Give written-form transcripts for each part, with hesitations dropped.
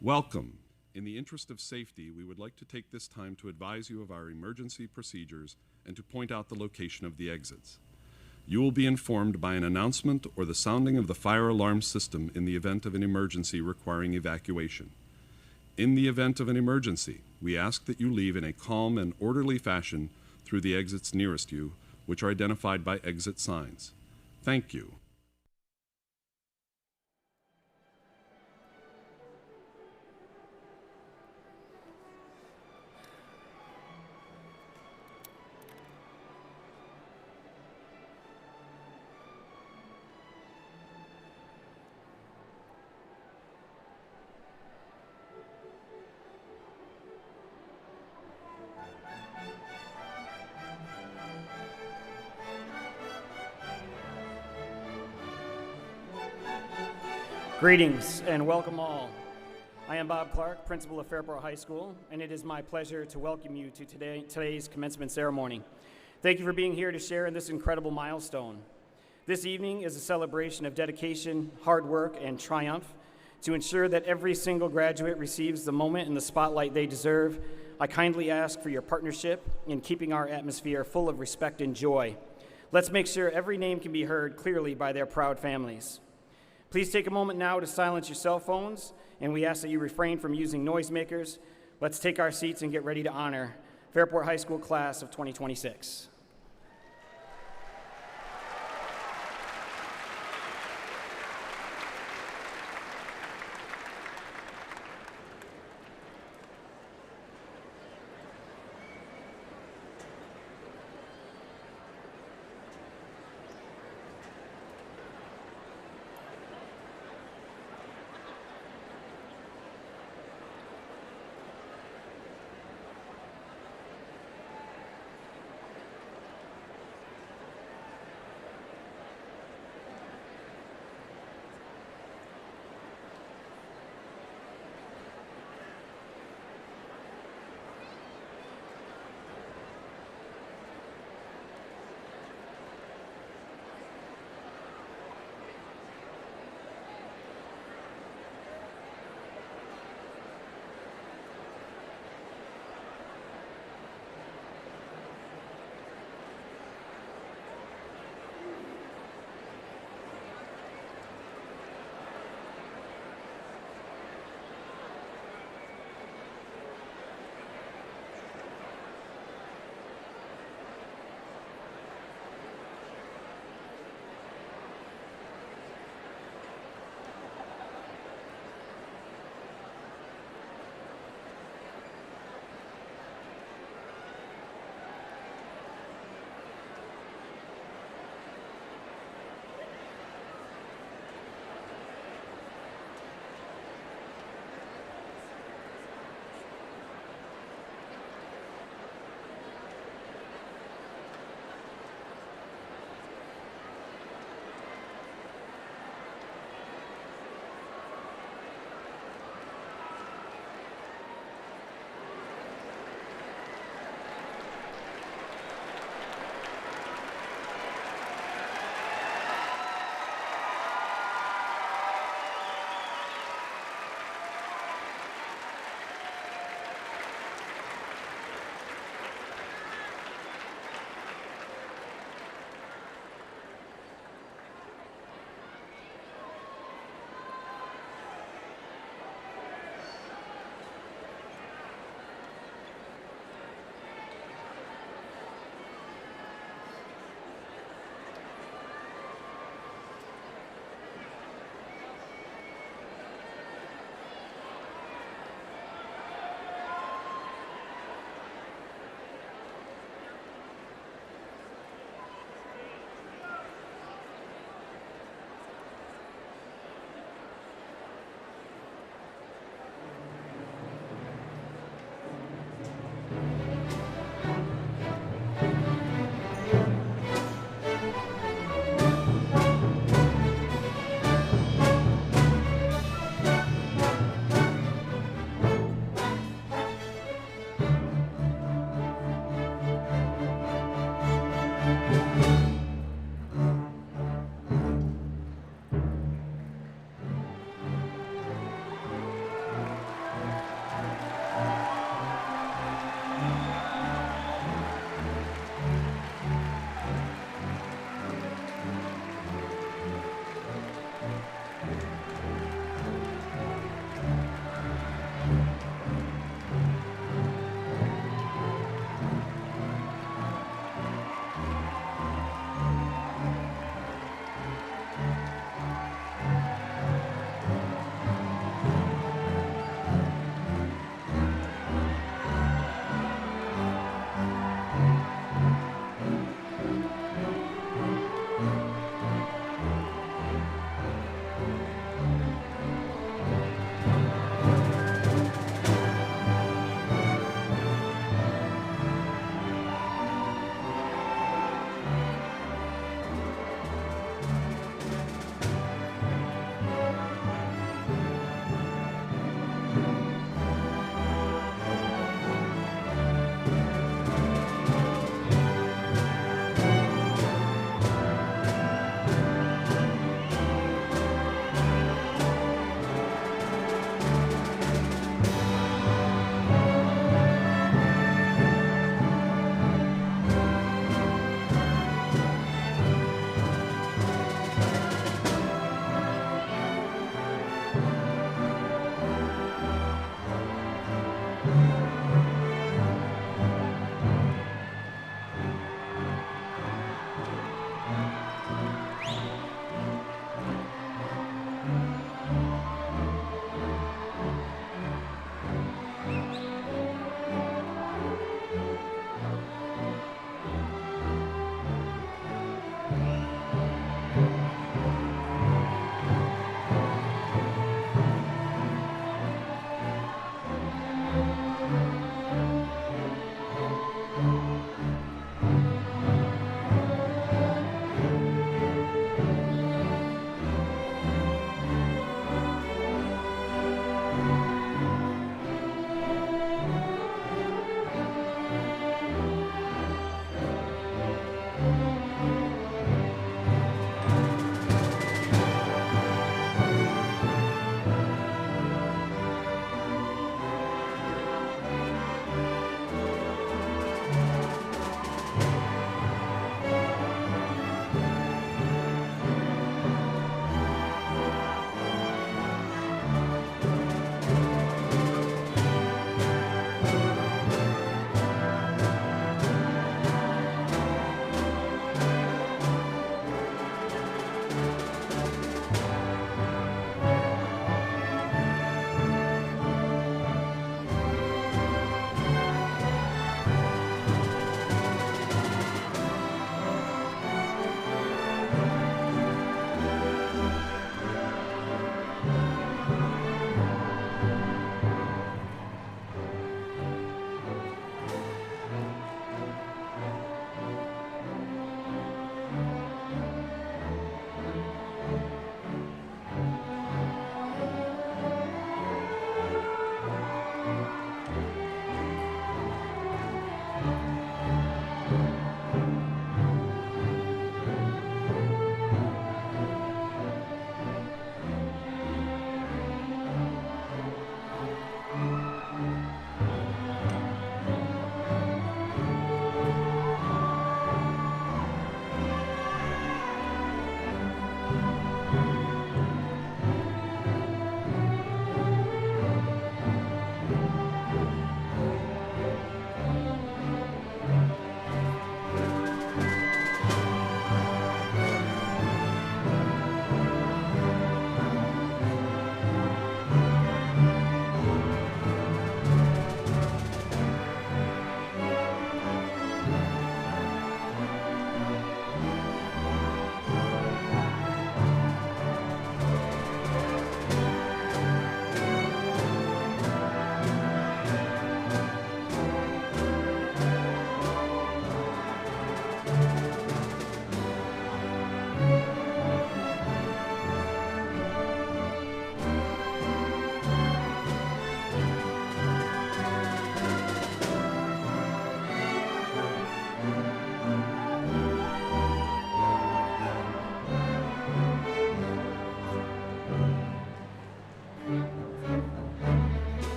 Welcome. In the interest of safety, we would like to take this time to advise you of our emergency procedures and to point out the location of the exits. You will be informed by an announcement or the sounding of the fire alarm system in the event of an emergency requiring evacuation. In the event of an emergency, we ask that you leave in a calm and orderly fashion through the exits nearest you, which are identified by exit signs. Thank you. Greetings and welcome all. I am Bob Clark, principal of Fairport High School, and it is my pleasure to welcome you to today's commencement ceremony. Thank you for being here to share in this incredible milestone. This evening is a celebration of dedication, hard work, and triumph. To ensure that every single graduate receives the moment and the spotlight they deserve, I kindly ask for your partnership in keeping our atmosphere full of respect and joy. Let's make sure every name can be heard clearly by their proud families. Please take a moment now to silence your cell phones, and we ask that you refrain from using noisemakers. Let's take our seats and get ready to honor Fairport High School class of 2026.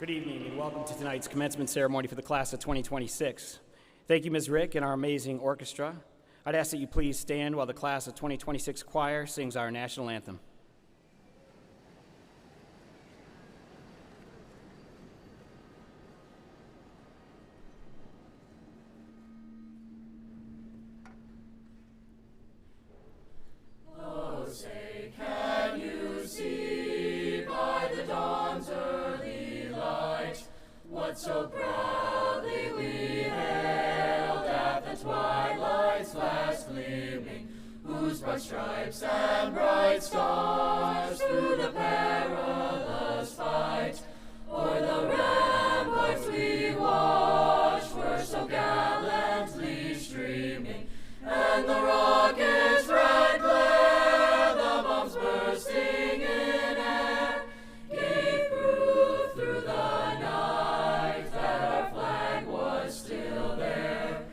Good evening and welcome to tonight's commencement ceremony for the class of 2026. Thank you, Ms. Rick, and our amazing orchestra. I'd ask that you please stand while the class of 2026 choir sings our national anthem. Oh, say, can you see by the dawn's early light what so proudly we hailed at the twilight's last gleaming, whose broad stripes and bright stars through the perilous fight o'er the ramparts we watched were so gallantly streaming, and the rockets' red glare, the bombs bursting in air, gave proof through the night that our flag was still there.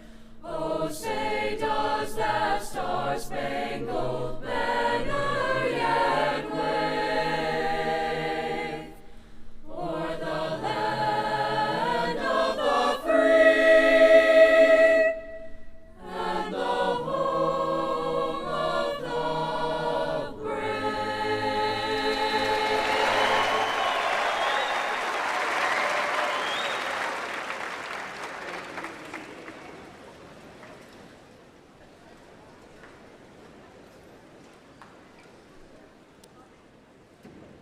Oh, say, does that star-spangled banner yet wave o'er the land of the free and the home of the brave?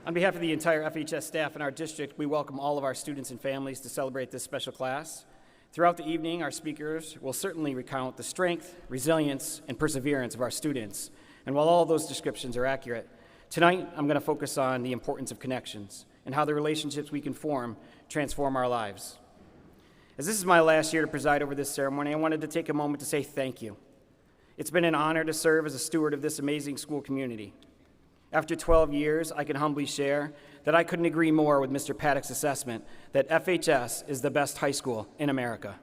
On behalf of the entire FHS staff in our district, we welcome all of our students and families to celebrate this special class. Throughout the evening, our speakers will certainly recount the strength, resilience, and perseverance of our students. And while all of those descriptions are accurate, tonight I'm going to focus on the importance of connections and how the relationships we can form transform our lives. As this is my last year to preside over this ceremony, I wanted to take a moment to say thank you. It's been an honor to serve as a steward of this amazing school community. After 12 years, I can humbly share that I couldn't agree more with Mr. Paddock's assessment that FHS is the best high school in America.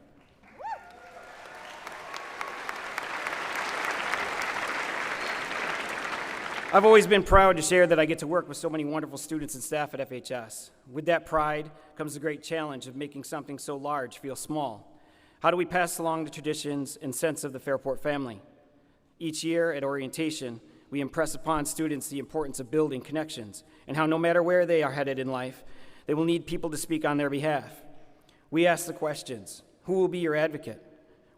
I've always been proud to share that I get to work with so many wonderful students and staff at FHS. With that pride comes the great challenge of making something so large feel small. How do we pass along the traditions and sense of the Fairport family? Each year at orientation, we impress upon students the importance of building connections and how no matter where they are headed in life, they will need people to speak on their behalf. We ask the questions: who will be your advocate?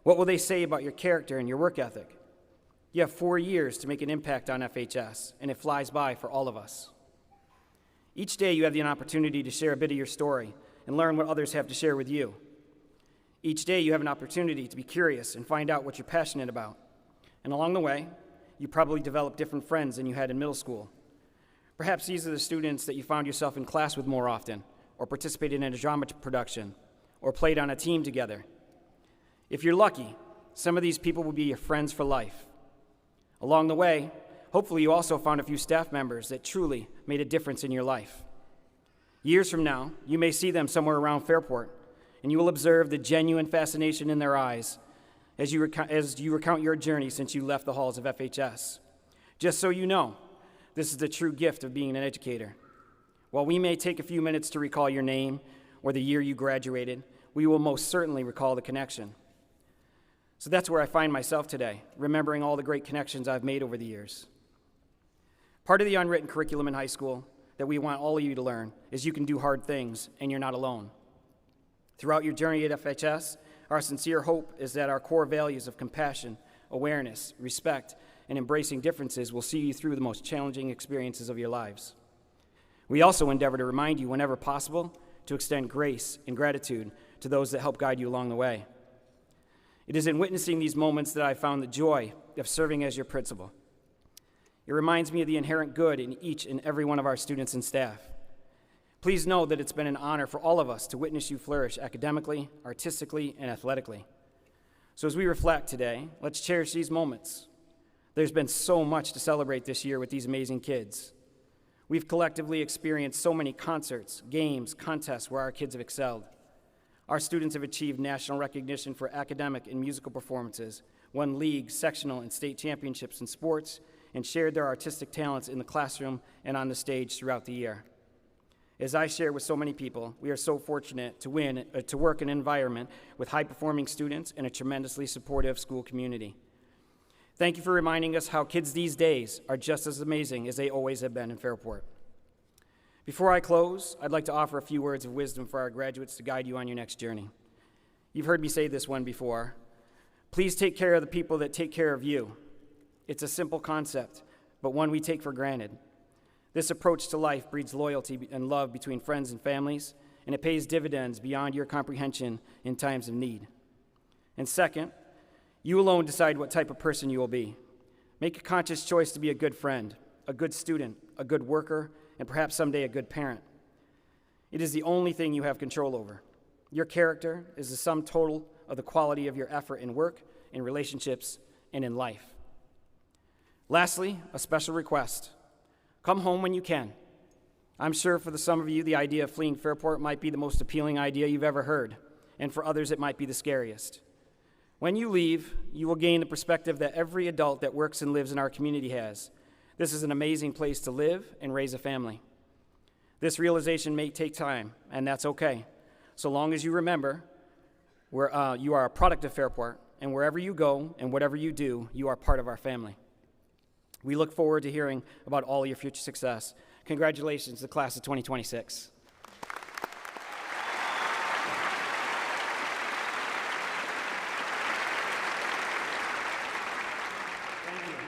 What will they say about your character and your work ethic? You have 4 years to make an impact on FHS, and it flies by for all of us. Each day you have the opportunity to share a bit of your story and learn what others have to share with you. Each day you have an opportunity to be curious and find out what you're passionate about. And along the way, you probably develop different friends than you had in middle school. Perhaps these are the students that you found yourself in class with more often, or participated in a drama production, or played on a team together. If you're lucky, some of these people will be your friends for life. Along the way, hopefully you also found a few staff members that truly made a difference in your life. Years from now, you may see them somewhere around Fairport, and you will observe the genuine fascination in their eyes as you recount your journey since you left the halls of FHS. Just so you know, this is the true gift of being an educator. While we may take a few minutes to recall your name or the year you graduated, we will most certainly recall the connection. So that's where I find myself today, remembering all the great connections I've made over the years. Part of the unwritten curriculum in high school that we want all of you to learn is you can do hard things and you're not alone. Throughout your journey at FHS, our sincere hope is that our core values of compassion, awareness, respect, and embracing differences will see you through the most challenging experiences of your lives. We also endeavor to remind you whenever possible to extend grace and gratitude to those that help guide you along the way. It is in witnessing these moments that I found the joy of serving as your principal. It reminds me of the inherent good in each and every one of our students and staff. Please know that it's been an honor for all of us to witness you flourish academically, artistically, and athletically. So as we reflect today, let's cherish these moments. There's been so much to celebrate this year with these amazing kids. We've collectively experienced so many concerts, games, contests where our kids have excelled. Our students have achieved national recognition for academic and musical performances, won league, sectional, and state championships in sports, and shared their artistic talents in the classroom and on the stage throughout the year. As I share with so many people, we are so fortunate to work in an environment with high-performing students and a tremendously supportive school community. Thank you for reminding us how kids these days are just as amazing as they always have been in Fairport. Before I close, I'd like to offer a few words of wisdom for our graduates to guide you on your next journey. You've heard me say this one before. Please take care of the people that take care of you. It's a simple concept, but one we take for granted. This approach to life breeds loyalty and love between friends and families, and it pays dividends beyond your comprehension in times of need. And second, you alone decide what type of person you will be. Make a conscious choice to be a good friend, a good student, a good worker, and perhaps someday a good parent. It is the only thing you have control over. Your character is the sum total of the quality of your effort in work, in relationships, and in life. Lastly, a special request. Come home when you can. I'm sure for some of you, the idea of fleeing Fairport might be the most appealing idea you've ever heard, and for others, it might be the scariest. When you leave, you will gain the perspective that every adult that works and lives in our community has. This is an amazing place to live and raise a family. This realization may take time, and that's okay, so long as you remember you are a product of Fairport, and wherever you go and whatever you do, you are part of our family. We look forward to hearing about all your future success. Congratulations to the class of 2026.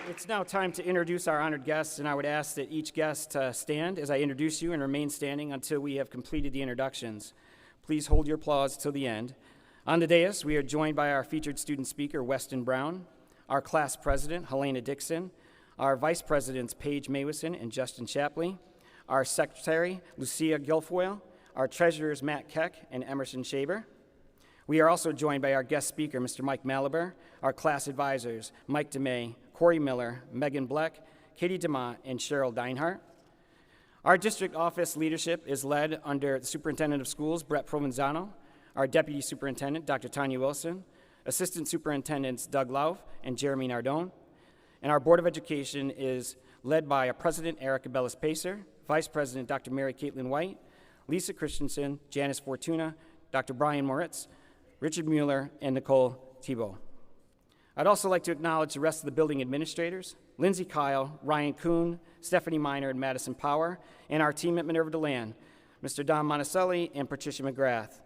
It's now time to introduce our honored guests, and I would ask that each guest stand as I introduce you and remain standing until we have completed the introductions. Please hold your applause till the end. On the dais, we are joined by our featured student speaker, Weston Brown, our class president, Helena Dixon, our vice presidents, Paige Mawison and Justin Shapley, our secretary, Lucia Guilfoyle, our treasurers, Matt Keck and Emerson Shaber. We are also joined by our guest speaker, Mr. Mike Malabar, our class advisors, Mike DeMay, Corey Miller, Megan Bleck, Katie DeMott, and Cheryl Deinhardt. Our district office leadership is led under the superintendent of schools, Brett Provenzano, our deputy superintendent, Dr. Tanya Wilson, assistant superintendents, Doug Lauf and Jeremy Nardone. And our Board of Education is led by our President, Erica Bellis-Pacer, Vice President, Dr. Mary Caitlin White, Lisa Christensen, Janice Fortuna, Dr. Brian Moritz, Richard Mueller, and Nicole Thibault. I'd also like to acknowledge the rest of the building administrators, Lindsay Kyle, Ryan Kuhn, Stephanie Miner, and Madison Power, and our team at Minerva DeLand, Mr. Don Monticelli and Patricia McGrath.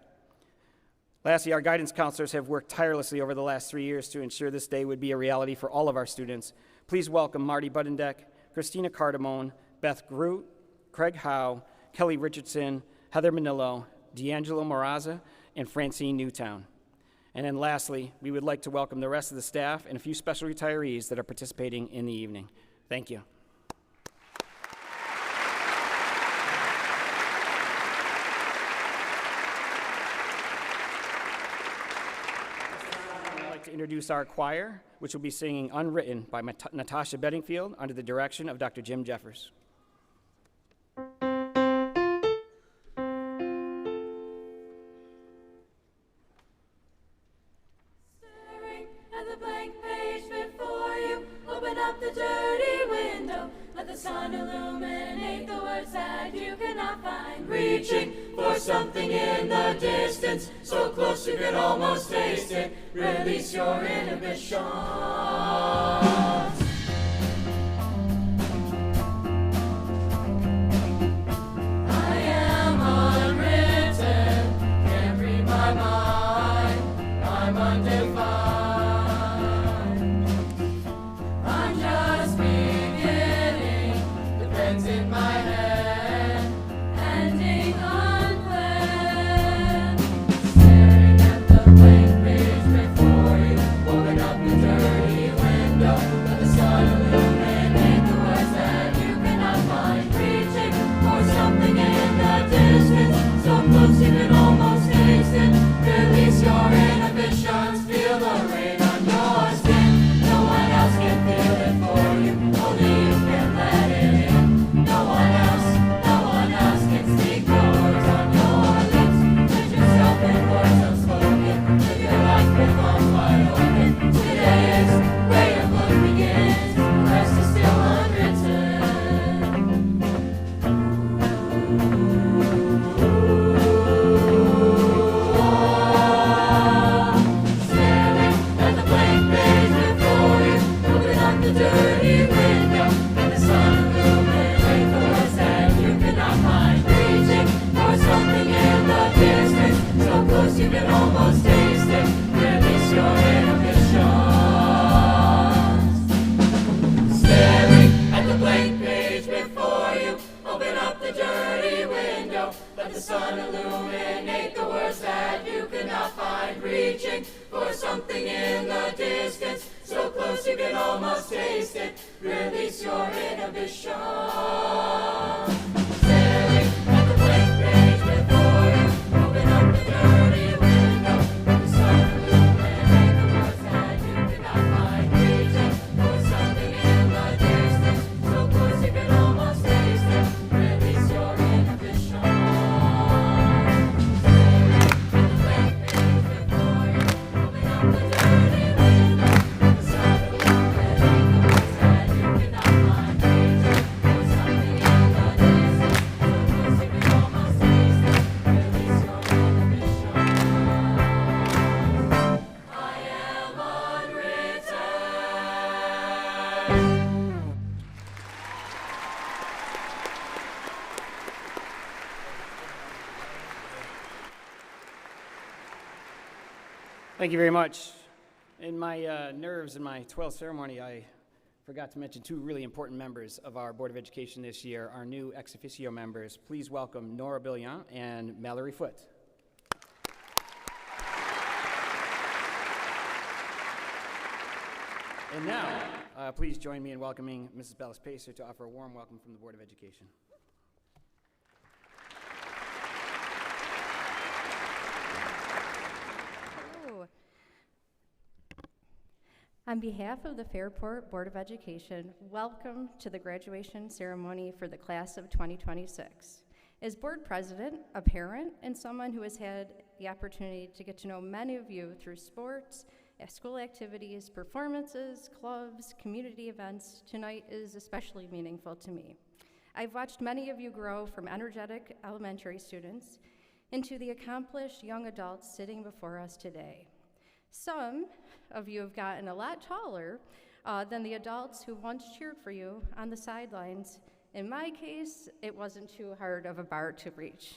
Lastly, our guidance counselors have worked tirelessly over the last 3 years to ensure this day would be a reality for all of our students. Please welcome Marty Budendeck, Christina Cardamone, Beth Groot, Craig Howe, Kelly Richardson, Heather Manillo, D'Angelo Moraza, and Francine Newtown. And then lastly, we would like to welcome the rest of the staff and a few special retirees that are participating in the evening. Thank you. Introduce our choir, which will be singing Unwritten by Natasha Bedingfield under the direction of Dr. Jim Jeffers. Staring at the blank page before you, open up the dirty window. Let the sun illuminate the words that you cannot find. Reaching for something in the distance, so close you can almost taste it. Release your inhibitions. I am unwritten, can't read my mind. I'm undefined. I'm just beginning, the pen's in my hand, ending unplanned. Staring at the blank page before you, open up the dirty window, let the illuminate the words that you cannot find, reaching for something in the distance, so close you can almost taste it. Release your inhibition. Staring at the blank page before you, open up the dirty window. The sun illuminate the words that you cannot find, reaching for something in the distance, so close you can almost taste it. Release your inhibition. Thank you very much. In my nerves in my 12th ceremony, I forgot to mention two really important members of our Board of Education this year, our new ex officio members. Please welcome Nora Billion and Mallory Foote. And now, please join me in welcoming Mrs. Bellis Pacer to offer a warm welcome from the Board of Education. On behalf of the Fairport Board of Education, welcome to the graduation ceremony for the class of 2026. As board president, a parent, and someone who has had the opportunity to get to know many of you through sports, school activities, performances, clubs, community events, tonight is especially meaningful to me. I've watched many of you grow from energetic elementary students into the accomplished young adults sitting before us today. Some of you have gotten a lot taller than the adults who once cheered for you on the sidelines. In my case, it wasn't too hard of a bar to reach.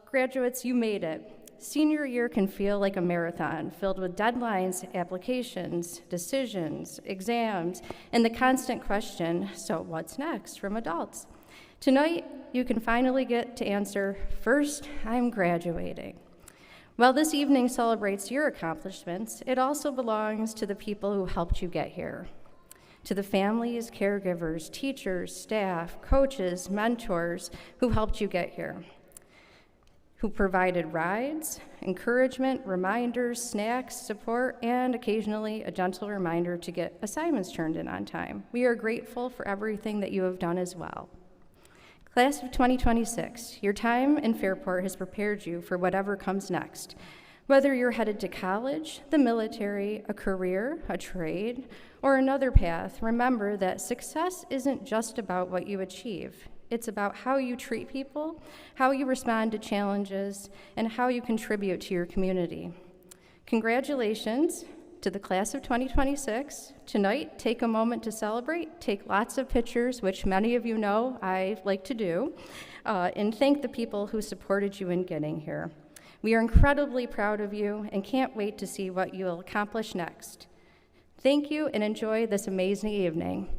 Graduates, you made it. Senior year can feel like a marathon filled with deadlines, applications, decisions, exams, and the constant question, so what's next, from adults. Tonight, you can finally get to answer, first, I'm graduating. While this evening celebrates your accomplishments, it also belongs to the people who helped you get here. To the families, caregivers, teachers, staff, coaches, mentors who helped you get here, who provided rides, encouragement, reminders, snacks, support, and occasionally a gentle reminder to get assignments turned in on time. We are grateful for everything that you have done as well. Class of 2026, your time in Fairport has prepared you for whatever comes next. Whether you're headed to college, the military, a career, a trade, or another path, remember that success isn't just about what you achieve. It's about how you treat people, how you respond to challenges, and how you contribute to your community. Congratulations to the class of 2026. Tonight, take a moment to celebrate, take lots of pictures, which many of you know I like to do, and thank the people who supported you in getting here. We are incredibly proud of you and can't wait to see what you will accomplish next. Thank you and enjoy this amazing evening.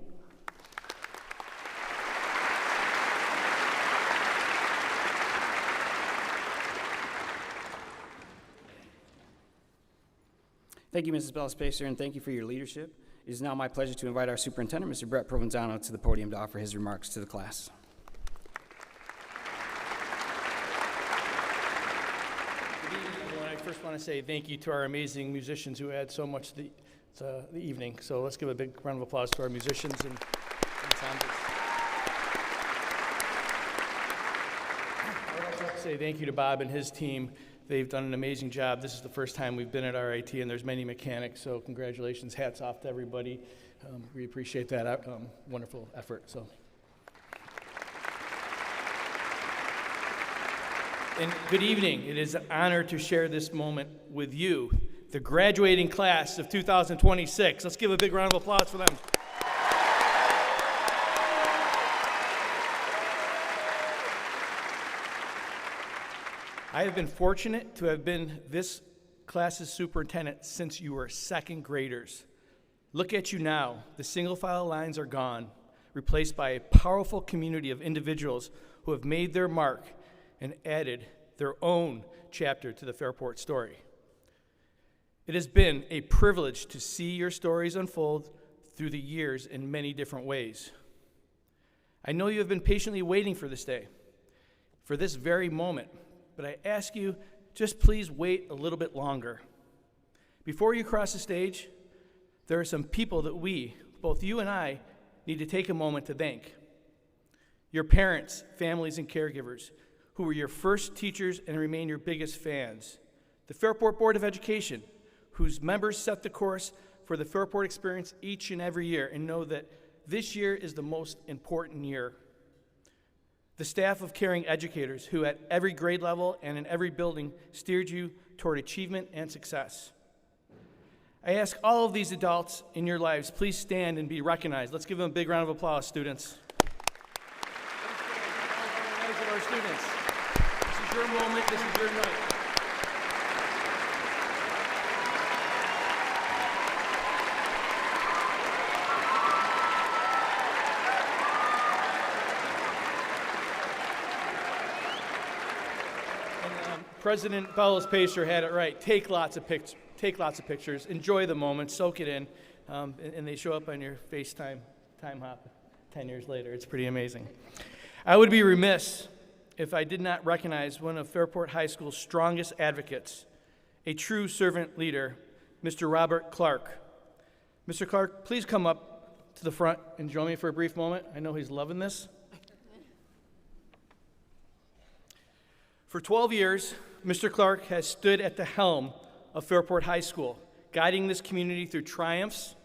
Thank you, Mrs. Bellis Pacer, and thank you for your leadership. It is now my pleasure to invite our superintendent, Mr. Brett Provenzano, to the podium to offer his remarks to the class. Good evening, everyone. I first want to say thank you to our amazing musicians who add so much to the evening. So let's give a big round of applause to our musicians and ensembles. I would also like to say thank you to Bob and his team. They've done an amazing job. This is the first time we've been at RIT, and there's many mechanics, so congratulations. Hats off to everybody. We appreciate that wonderful effort. So, and good evening. It is an honor to share this moment with you, the graduating class of 2026. Let's give a big round of applause for them. I have been fortunate to have been this class's superintendent since you were second graders. Look at you now. The single file lines are gone, replaced by a powerful community of individuals who have made their mark and added their own chapter to the Fairport story. It has been a privilege to see your stories unfold through the years in many different ways. I know you have been patiently waiting for this day, for this very moment, but I ask you, just please wait a little bit longer. Before you cross the stage, there are some people that we, both you and I, need to take a moment to thank. Your parents, families, and caregivers, who were your first teachers and remain your biggest fans. The Fairport Board of Education, whose members set the course for the Fairport experience each and every year and know that this year is the most important year. The staff of caring educators who at every grade level and in every building steered you toward achievement and success. I ask all of these adults in your lives, please stand and be recognized. Let's give them a big round of applause, students. Our students, this is your moment, this is your night. President Bellows Pacer had it right. Take lots of pictures. Enjoy the moment. Soak it in. And they show up on your FaceTime time hop 10 years later. It's pretty amazing. I would be remiss if I did not recognize one of Fairport High School's strongest advocates, a true servant leader, Mr. Robert Clark. Mr. Clark, please come up to the front and join me for a brief moment. I know he's loving this. For 12 years, Mr. Clark has stood at the helm of Fairport High School, guiding this community through triumphs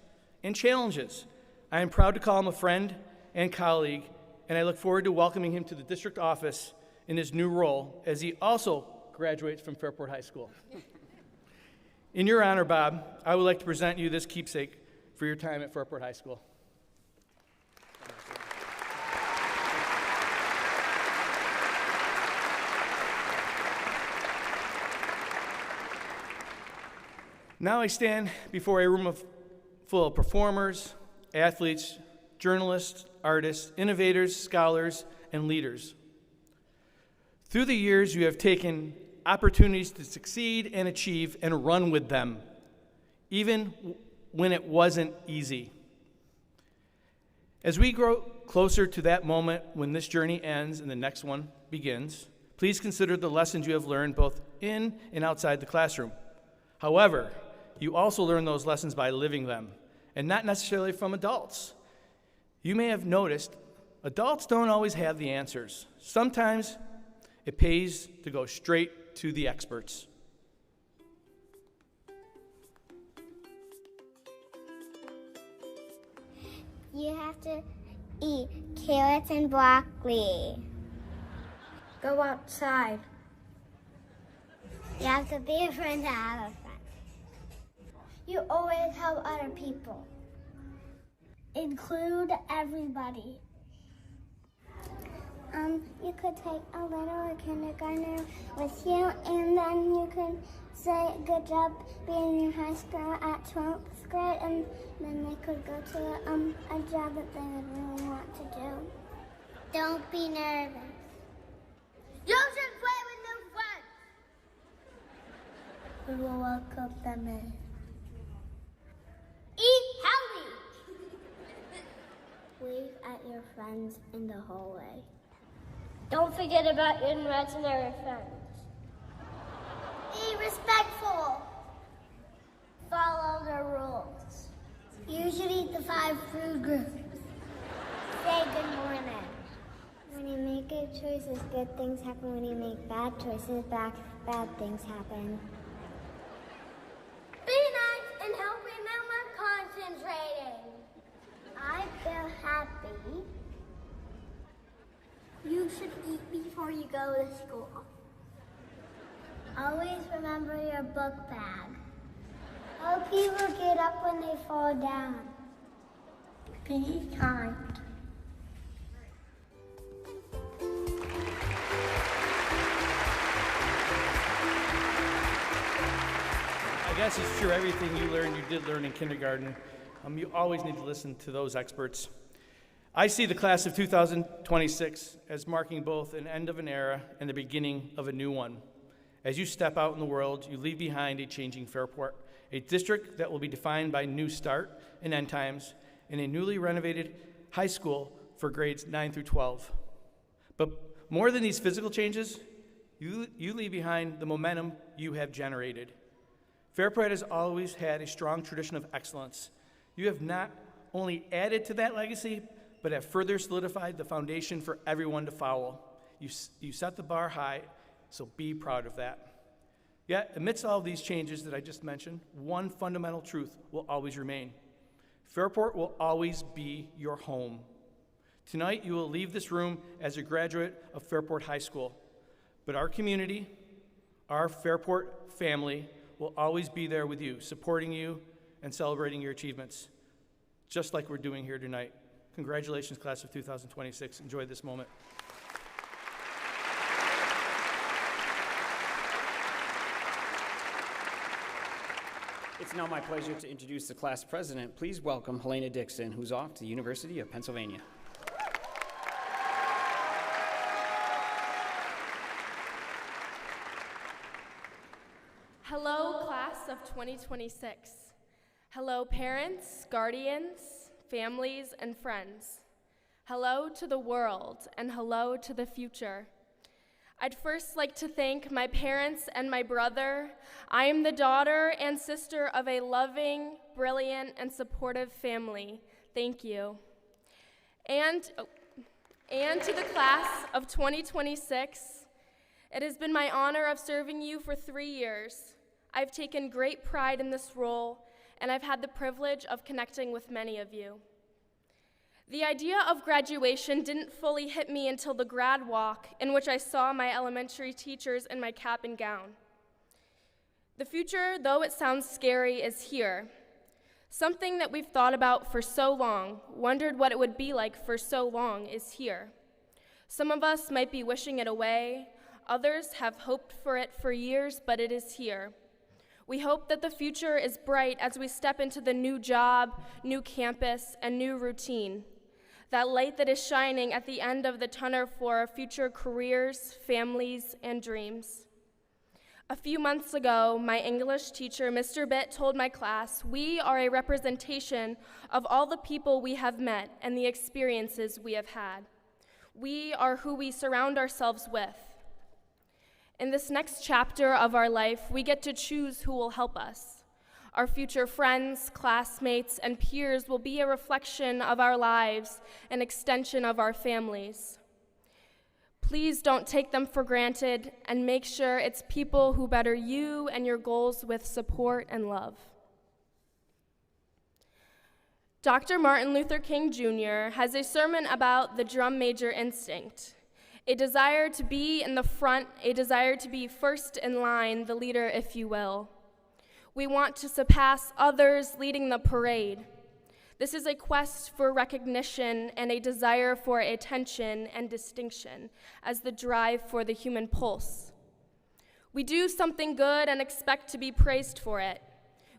and challenges. I am proud to call him a friend and colleague, and I look forward to welcoming him to the district office in his new role as he also graduates from Fairport High School. In your honor, Bob, I would like to present you this keepsake for your time at Fairport High School. Now I stand before a room full of performers, athletes, journalists, artists, innovators, scholars, and leaders. Through the years, you have taken opportunities to succeed and achieve and run with them, even when it wasn't easy. As we grow closer to that moment when this journey ends and the next one begins, please consider the lessons you have learned both in and outside the classroom. However, you also learn those lessons by living them, and not necessarily from adults. You may have noticed adults don't always have the answers. Sometimes it pays to go straight to the experts. You have to eat carrots and broccoli. Go outside. You have to be a friend to have a friend. You always help other people. Include everybody. You could take a little kindergartner with you, and then you could say good job being in high school at 12th grade, and then they could go to a job that they would really want to do. Don't be nervous. You should play with new friends. We will welcome them in. Eat healthy. Wave at your friends in the hallway. Don't forget about your imaginary friends. Be respectful. Follow the rules. You should eat the 5 food groups. Say good morning. When you make good choices, good things happen. When you make bad choices, bad things happen. Be nice and help remember concentrating. I feel happy. You should eat before you go to school. Always remember your book bag. Help people get up when they fall down. Be kind. I guess it's true, everything you did learn in kindergarten. You always need to listen to those experts. I see the class of 2026 as marking both an end of an era and the beginning of a new one. As you step out in the world, you leave behind a changing Fairport, a district that will be defined by new start and end times, and a newly renovated high school for grades 9 through 12. But more than these physical changes, you leave behind the momentum you have generated. Fairport has always had a strong tradition of excellence. You have not only added to that legacy, but have further solidified the foundation for everyone to follow. You set the bar high, so be proud of that. Yet, amidst all of these changes that I just mentioned, one fundamental truth will always remain. Fairport will always be your home. Tonight, you will leave this room as a graduate of Fairport High School, but our community, our Fairport family, will always be there with you, supporting you and celebrating your achievements, just like we're doing here tonight. Congratulations, class of 2026. Enjoy this moment. It's now my pleasure to introduce the class president. Please welcome Helena Dixon, who's off to the University of Pennsylvania. Hello, class of 2026. Hello, parents, guardians, families, and friends. Hello to the world, and hello to the future. I'd first like to thank my parents and my brother. I am the daughter and sister of a loving, brilliant, and supportive family. Thank you. And to the class of 2026, it has been my honor of serving you for 3 years. I've taken great pride in this role, and I've had the privilege of connecting with many of you. The idea of graduation didn't fully hit me until the grad walk, in which I saw my elementary teachers in my cap and gown. The future, though it sounds scary, is here. Something that we've thought about for so long, wondered what it would be like for so long, is here. Some of us might be wishing it away, others have hoped for it for years, but it is here. We hope that the future is bright as we step into the new job, new campus, and new routine. That light that is shining at the end of the tunnel for our future careers, families, and dreams. A few months ago, my English teacher, Mr. Bitt, told my class, "We are a representation of all the people we have met and the experiences we have had. We are who we surround ourselves with. In this next chapter of our life, we get to choose who will help us. Our future friends, classmates, and peers will be a reflection of our lives, an extension of our families. Please don't take them for granted and make sure it's people who better you and your goals with support and love." Dr. Martin Luther King Jr. has a sermon about the drum major instinct. A desire to be in the front, a desire to be first in line, the leader, if you will. We want to surpass others leading the parade. This is a quest for recognition and a desire for attention and distinction as the drive for the human pulse. We do something good and expect to be praised for it.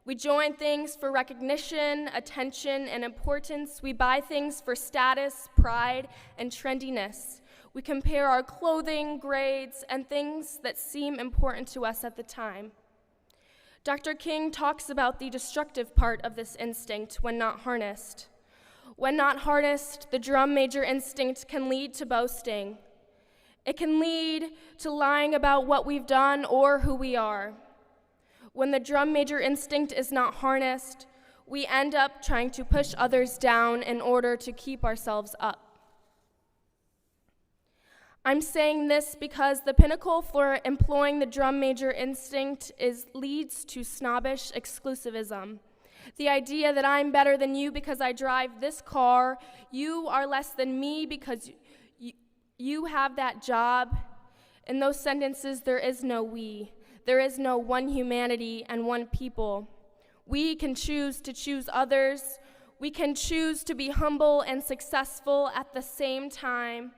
We join things for recognition, attention, and importance. We buy things for status, pride, and trendiness. We compare our clothing, grades, and things that seem important to us at the time. Dr. King talks about the destructive part of this instinct when not harnessed. When not harnessed, the drum major instinct can lead to boasting. It can lead to lying about what we've done or who we are. When the drum major instinct is not harnessed, we end up trying to push others down in order to keep ourselves up. I'm saying this because the pinnacle for employing the drum major instinct leads to snobbish exclusivism. The idea that I'm better than you because I drive this car, you are less than me because you have that job. In those sentences, there is no we. There is no one humanity and one people. We can choose to choose others. We can choose to be humble and successful at the same time.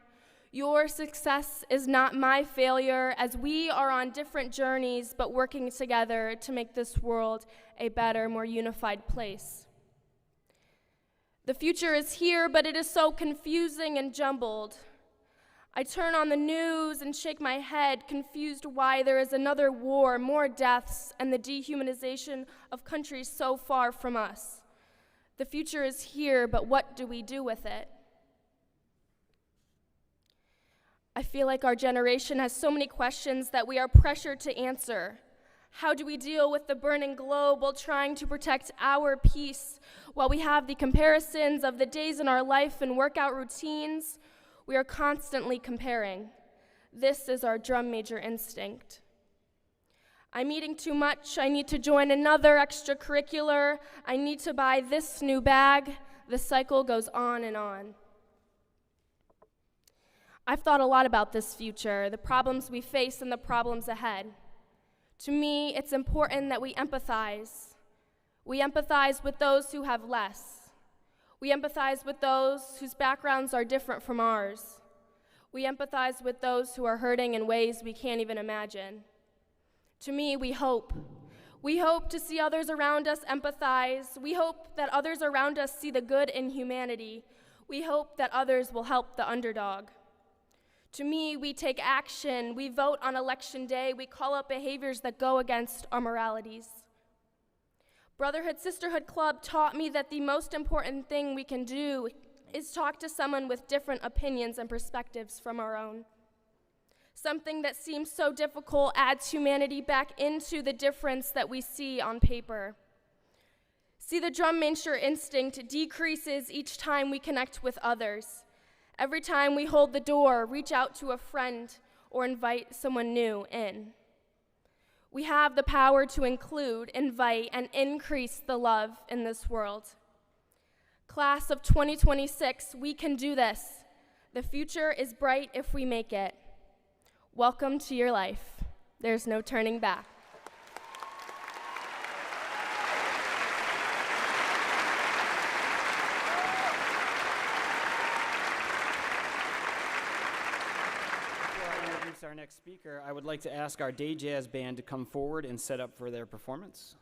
Your success is not my failure, as we are on different journeys, but working together to make this world a better, more unified place. The future is here, but it is so confusing and jumbled. I turn on the news and shake my head, confused why there is another war, more deaths, and the dehumanization of countries so far from us. The future is here, but what do we do with it? I feel like our generation has so many questions that we are pressured to answer. How do we deal with the burning globe while trying to protect our peace? While we have the comparisons of the days in our life and workout routines, we are constantly comparing. This is our drum major instinct. I'm eating too much. I need to join another extracurricular. I need to buy this new bag. The cycle goes on and on. I've thought a lot about this future, the problems we face and the problems ahead. To me, it's important that we empathize. We empathize with those who have less. We empathize with those whose backgrounds are different from ours. We empathize with those who are hurting in ways we can't even imagine. To me, we hope. We hope to see others around us empathize. We hope that others around us see the good in humanity. We hope that others will help the underdog. To me, we take action. We vote on election day. We call out behaviors that go against our moralities. Brotherhood Sisterhood Club taught me that the most important thing we can do is talk to someone with different opinions and perspectives from our own. Something that seems so difficult adds humanity back into the difference that we see on paper. See, the drum major instinct decreases each time we connect with others. Every time we hold the door, reach out to a friend, or invite someone new in. We have the power to include, invite, and increase the love in this world. Class of 2026, we can do this. The future is bright if we make it. Welcome to your life. There's no turning back. Our next speaker, I would like to ask our Day Jazz Band to come forward and set up for their performance.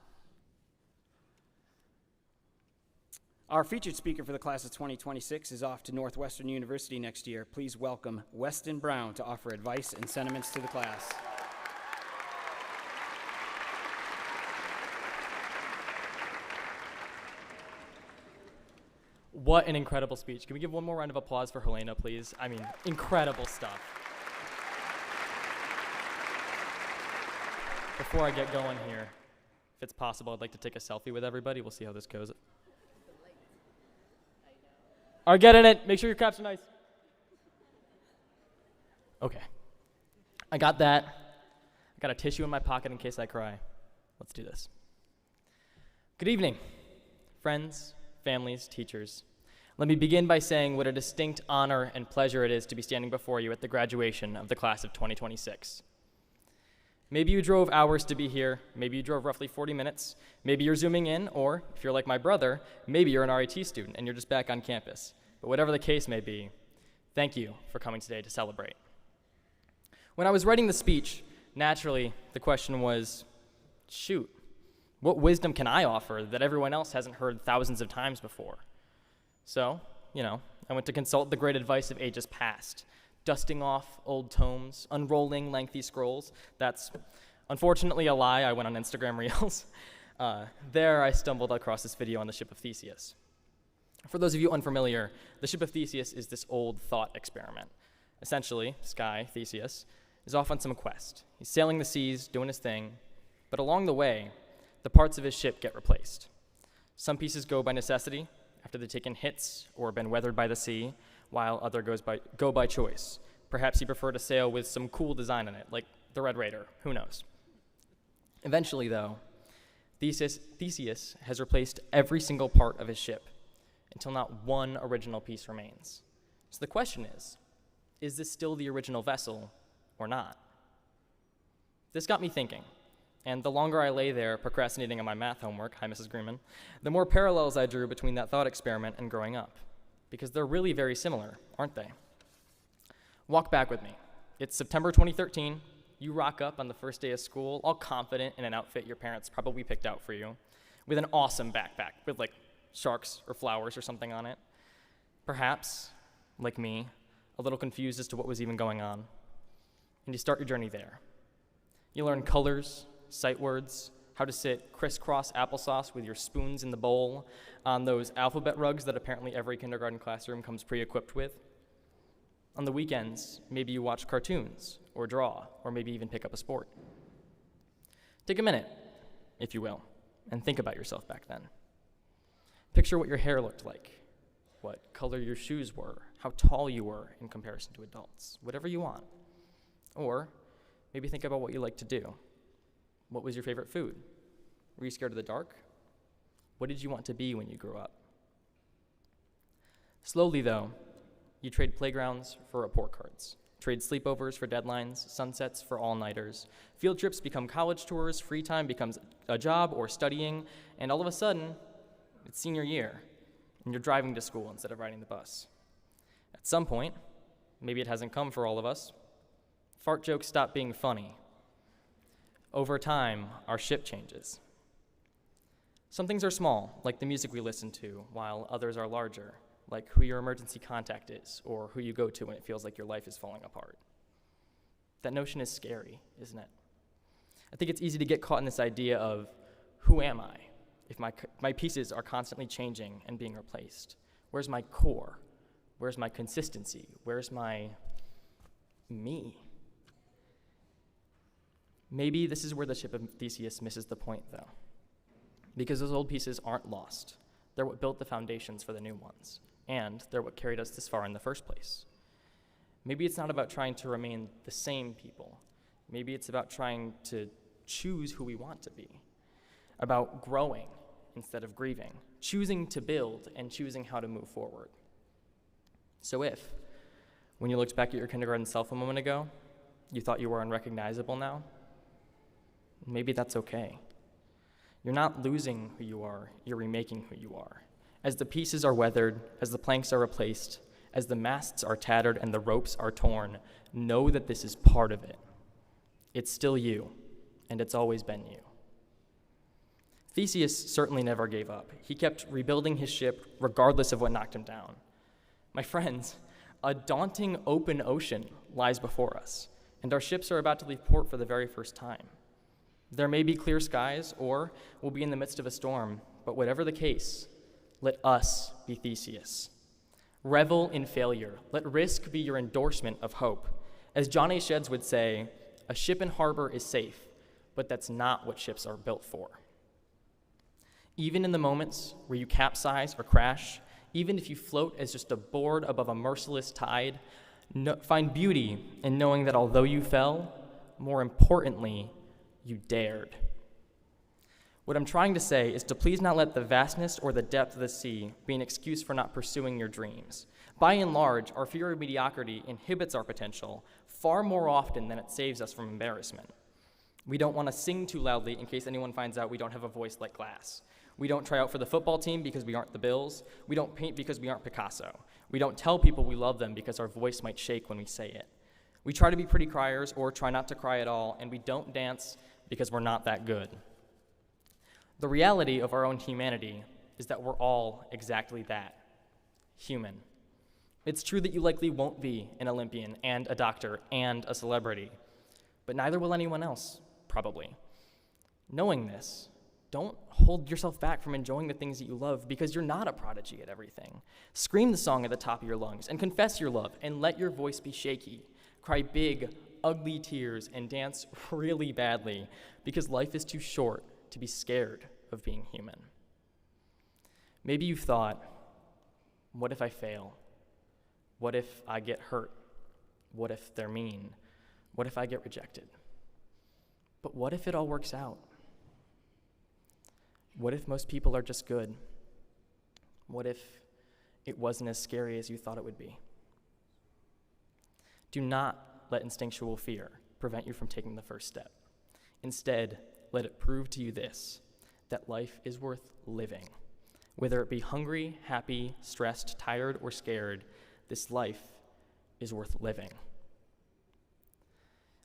Our featured speaker for the class of 2026 is off to Northwestern University next year. Please welcome Weston Brown to offer advice and sentiments to the class. What an incredible speech. Can we give one more round of applause for Helena, please? I mean, incredible stuff. Before I get going here, if it's possible, I'd like to take a selfie with everybody. We'll see how this goes. All right, get in it. Make sure your caps are nice. Okay. I got that. I got a tissue in my pocket in case I cry. Let's do this. Good evening, friends, families, teachers. Let me begin by saying what a distinct honor and pleasure it is to be standing before you at the graduation of the class of 2026. Maybe you drove hours to be here, maybe you drove roughly 40 minutes, maybe you're zooming in, or if you're like my brother, maybe you're an RIT student and you're just back on campus. But whatever the case may be, thank you for coming today to celebrate. When I was writing the speech, naturally, the question was, shoot, what wisdom can I offer that everyone else hasn't heard thousands of times before? So, I went to consult the great advice of ages past, dusting off old tomes, unrolling lengthy scrolls. That's unfortunately a lie. I went on Instagram Reels. There I stumbled across this video on the ship of Theseus. For those of you unfamiliar, the ship of Theseus is this old thought experiment. Essentially, this guy, Theseus, is off on some quest. He's sailing the seas, doing his thing, but along the way, the parts of his ship get replaced. Some pieces go by necessity, after they've taken hits or been weathered by the sea, while other go by choice. Perhaps he preferred to sail with some cool design on it, like the Red Raider, who knows. Eventually, though, Theseus has replaced every single part of his ship until not one original piece remains. So the question is this still the original vessel or not? This got me thinking, and the longer I lay there procrastinating on my math homework, hi Mrs. Greenman, the more parallels I drew between that thought experiment and growing up. Because they're really very similar, aren't they? Walk back with me. It's September 2013. You rock up on the first day of school, all confident in an outfit your parents probably picked out for you, with an awesome backpack with sharks or flowers or something on it. Perhaps, like me, a little confused as to what was even going on. And you start your journey there. You learn colors, sight words, how to sit crisscross applesauce with your spoons in the bowl on those alphabet rugs that apparently every kindergarten classroom comes pre-equipped with. On the weekends, maybe you watch cartoons or draw, or maybe even pick up a sport. Take a minute, if you will, and think about yourself back then. Picture what your hair looked like, what color your shoes were, how tall you were in comparison to adults, whatever you want. Or maybe think about what you like to do. What was your favorite food? Were you scared of the dark? What did you want to be when you grew up? Slowly, though, you trade playgrounds for report cards, trade sleepovers for deadlines, sunsets for all-nighters. Field trips become college tours, free time becomes a job or studying, and all of a sudden, it's senior year, and you're driving to school instead of riding the bus. At some point, maybe it hasn't come for all of us, fart jokes stop being funny. Over time, our ship changes. Some things are small, like the music we listen to, while others are larger, like who your emergency contact is, or who you go to when it feels like your life is falling apart. That notion is scary, isn't it? I think it's easy to get caught in this idea of, who am I, if my pieces are constantly changing and being replaced? Where's my core? Where's my consistency? Where's my me? Maybe this is where the ship of Theseus misses the point, though, because those old pieces aren't lost. They're what built the foundations for the new ones, and they're what carried us this far in the first place. Maybe it's not about trying to remain the same people. Maybe it's about trying to choose who we want to be, about growing instead of grieving, choosing to build and choosing how to move forward. So if, when you looked back at your kindergarten self a moment ago, you thought you were unrecognizable now, maybe that's okay. You're not losing who you are, you're remaking who you are. As the pieces are weathered, as the planks are replaced, as the masts are tattered and the ropes are torn, know that this is part of it. It's still you, and it's always been you. Theseus certainly never gave up. He kept rebuilding his ship regardless of what knocked him down. My friends, a daunting open ocean lies before us, and our ships are about to leave port for the very first time. There may be clear skies, or we'll be in the midst of a storm, but whatever the case, let us be Theseus. Revel in failure. Let risk be your endorsement of hope. As John A. Sheds would say, a ship in harbor is safe, but that's not what ships are built for. Even in the moments where you capsize or crash, even if you float as just a board above a merciless tide, find beauty in knowing that although you fell, more importantly, you dared. What I'm trying to say is to please not let the vastness or the depth of the sea be an excuse for not pursuing your dreams. By and large, our fear of mediocrity inhibits our potential far more often than it saves us from embarrassment. We don't want to sing too loudly in case anyone finds out we don't have a voice like glass. We don't try out for the football team because we aren't the Bills. We don't paint because we aren't Picasso. We don't tell people we love them because our voice might shake when we say it. We try to be pretty criers or try not to cry at all, and we don't dance because we're not that good. The reality of our own humanity is that we're all exactly that, human. It's true that you likely won't be an Olympian and a doctor and a celebrity, but neither will anyone else, probably. Knowing this, don't hold yourself back from enjoying the things that you love because you're not a prodigy at everything. Scream the song at the top of your lungs and confess your love and let your voice be shaky. Cry big, ugly tears and dance really badly because life is too short to be scared of being human. Maybe you've thought, what if I fail? What if I get hurt? What if they're mean? What if I get rejected? But what if it all works out? What if most people are just good? What if it wasn't as scary as you thought it would be? Do not let instinctual fear prevent you from taking the first step. Instead, let it prove to you this, that life is worth living. Whether it be hungry, happy, stressed, tired, or scared, this life is worth living.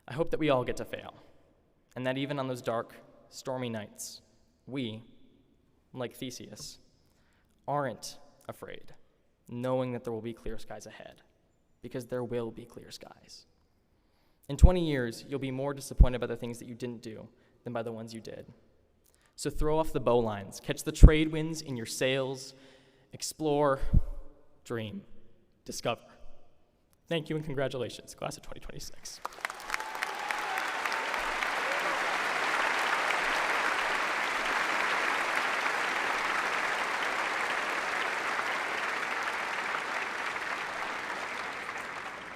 I hope that we all get to fail, and that even on those dark, stormy nights, we, like Theseus, aren't afraid, knowing that there will be clear skies ahead, because there will be clear skies. In 20 years, you'll be more disappointed by the things that you didn't do than by the ones you did. So throw off the bowlines, catch the trade winds in your sails, explore, dream, discover. Thank you and congratulations, class of 2026.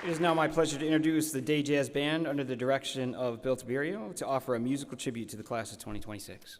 It is now my pleasure to introduce the Day Jazz Band under the direction of Bill Tiberio to offer a musical tribute to the class of 2026.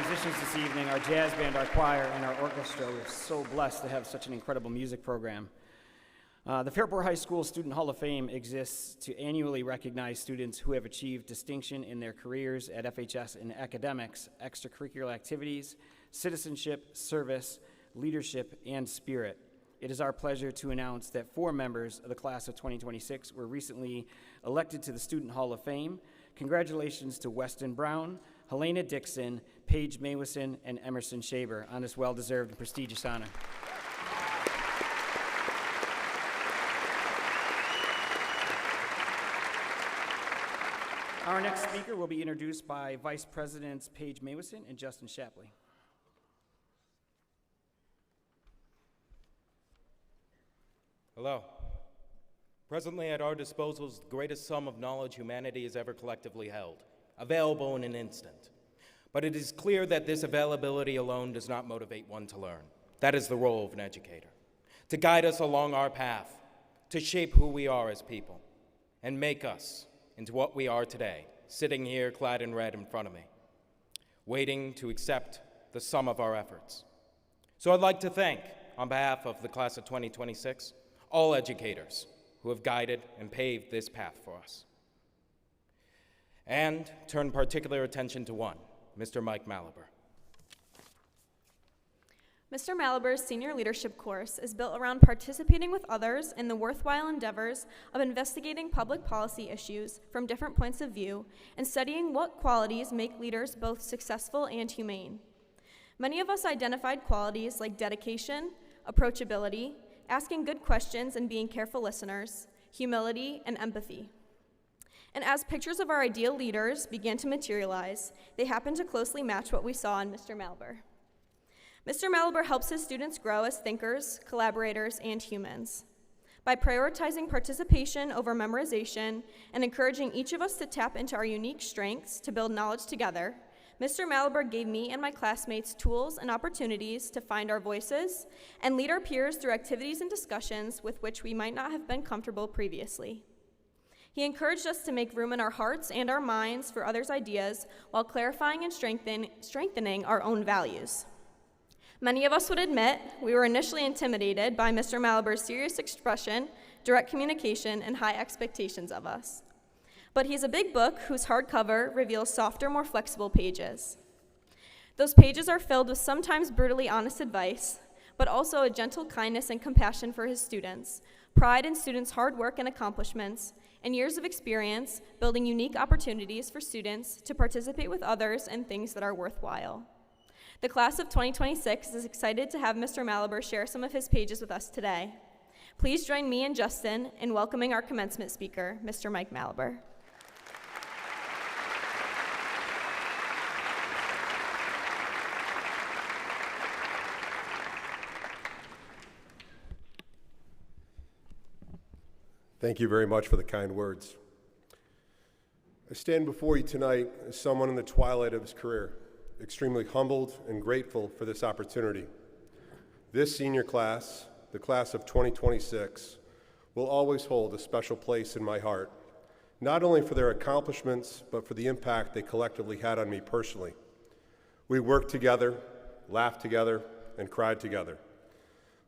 musicians this evening, our jazz band, our choir, and our orchestra. We're so blessed to have such an incredible music program. The Fairport High School Student Hall of Fame exists to annually recognize students who have achieved distinction in their careers at FHS in academics, extracurricular activities, citizenship, service, leadership, and spirit. It is our pleasure to announce that 4 members of the class of 2026 were recently elected to the Student Hall of Fame. Congratulations to Weston Brown, Helena Dixon, Paige Maywison, and Emerson Shaber on this well-deserved and prestigious honor. Our next speaker will be introduced by Vice Presidents Paige Maywison and Justin Shapley. Hello. Presently at our disposal is the greatest sum of knowledge humanity has ever collectively held, available in an instant. But it is clear that this availability alone does not motivate one to learn. That is the role of an educator, to guide us along our path, to shape who we are as people, and make us into what we are today, sitting here clad in red in front of me, waiting to accept the sum of our efforts. So I'd like to thank, on behalf of the class of 2026, all educators who have guided and paved this path for us. And turn particular attention to one, Mr. Mike Malaber. Mr. Malaber's senior leadership course is built around participating with others in the worthwhile endeavors of investigating public policy issues from different points of view and studying what qualities make leaders both successful and humane. Many of us identified qualities like dedication, approachability, asking good questions and being careful listeners, humility, and empathy. And as pictures of our ideal leaders began to materialize, they happened to closely match what we saw in Mr. Malaber. Mr. Malaber helps his students grow as thinkers, collaborators, and humans. By prioritizing participation over memorization and encouraging each of us to tap into our unique strengths to build knowledge together, Mr. Malaber gave me and my classmates tools and opportunities to find our voices and lead our peers through activities and discussions with which we might not have been comfortable previously. He encouraged us to make room in our hearts and our minds for others' ideas while clarifying and strengthening our own values. Many of us would admit we were initially intimidated by Mr. Malaber's serious expression, direct communication, and high expectations of us. But he's a big book whose hardcover reveals softer, more flexible pages. Those pages are filled with sometimes brutally honest advice, but also a gentle kindness and compassion for his students, pride in students' hard work and accomplishments, and years of experience building unique opportunities for students to participate with others in things that are worthwhile. The class of 2026 is excited to have Mr. Malaber share some of his pages with us today. Please join me and Justin in welcoming our commencement speaker, Mr. Mike Malaber. Thank you very much for the kind words. I stand before you tonight as someone in the twilight of his career, extremely humbled and grateful for this opportunity. This senior class, the class of 2026, will always hold a special place in my heart, not only for their accomplishments, but for the impact they collectively had on me personally. We worked together, laughed together, and cried together.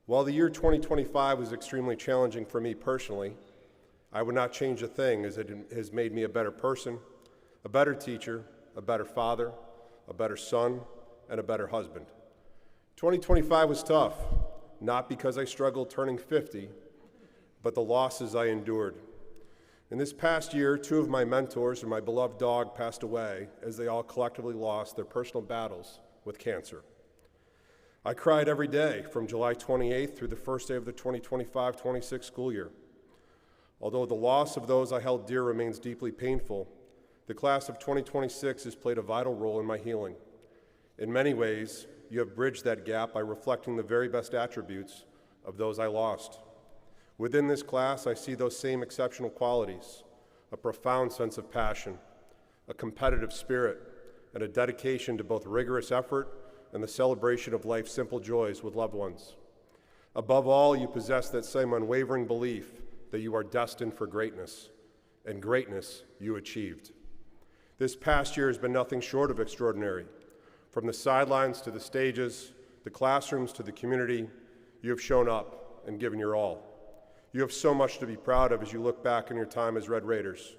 While the year 2025 was extremely challenging for me personally, I would not change a thing, as it has made me a better person, a better teacher, a better father, a better son, and a better husband. 2025 was tough, not because I struggled turning 50, but the losses I endured. In this past year, 2 of my mentors and my beloved dog passed away as they all collectively lost their personal battles with cancer. I cried every day from July 28th through the first day of the 2025-26 school year. Although the loss of those I held dear remains deeply painful, the class of 2026 has played a vital role in my healing. In many ways, you have bridged that gap by reflecting the very best attributes of those I lost. Within this class, I see those same exceptional qualities: a profound sense of passion, a competitive spirit, and a dedication to both rigorous effort and the celebration of life's simple joys with loved ones. Above all, you possess that same unwavering belief that you are destined for greatness, and greatness you achieved. This past year has been nothing short of extraordinary. From the sidelines to the stages, the classrooms to the community, you have shown up and given your all. You have so much to be proud of as you look back on your time as Red Raiders.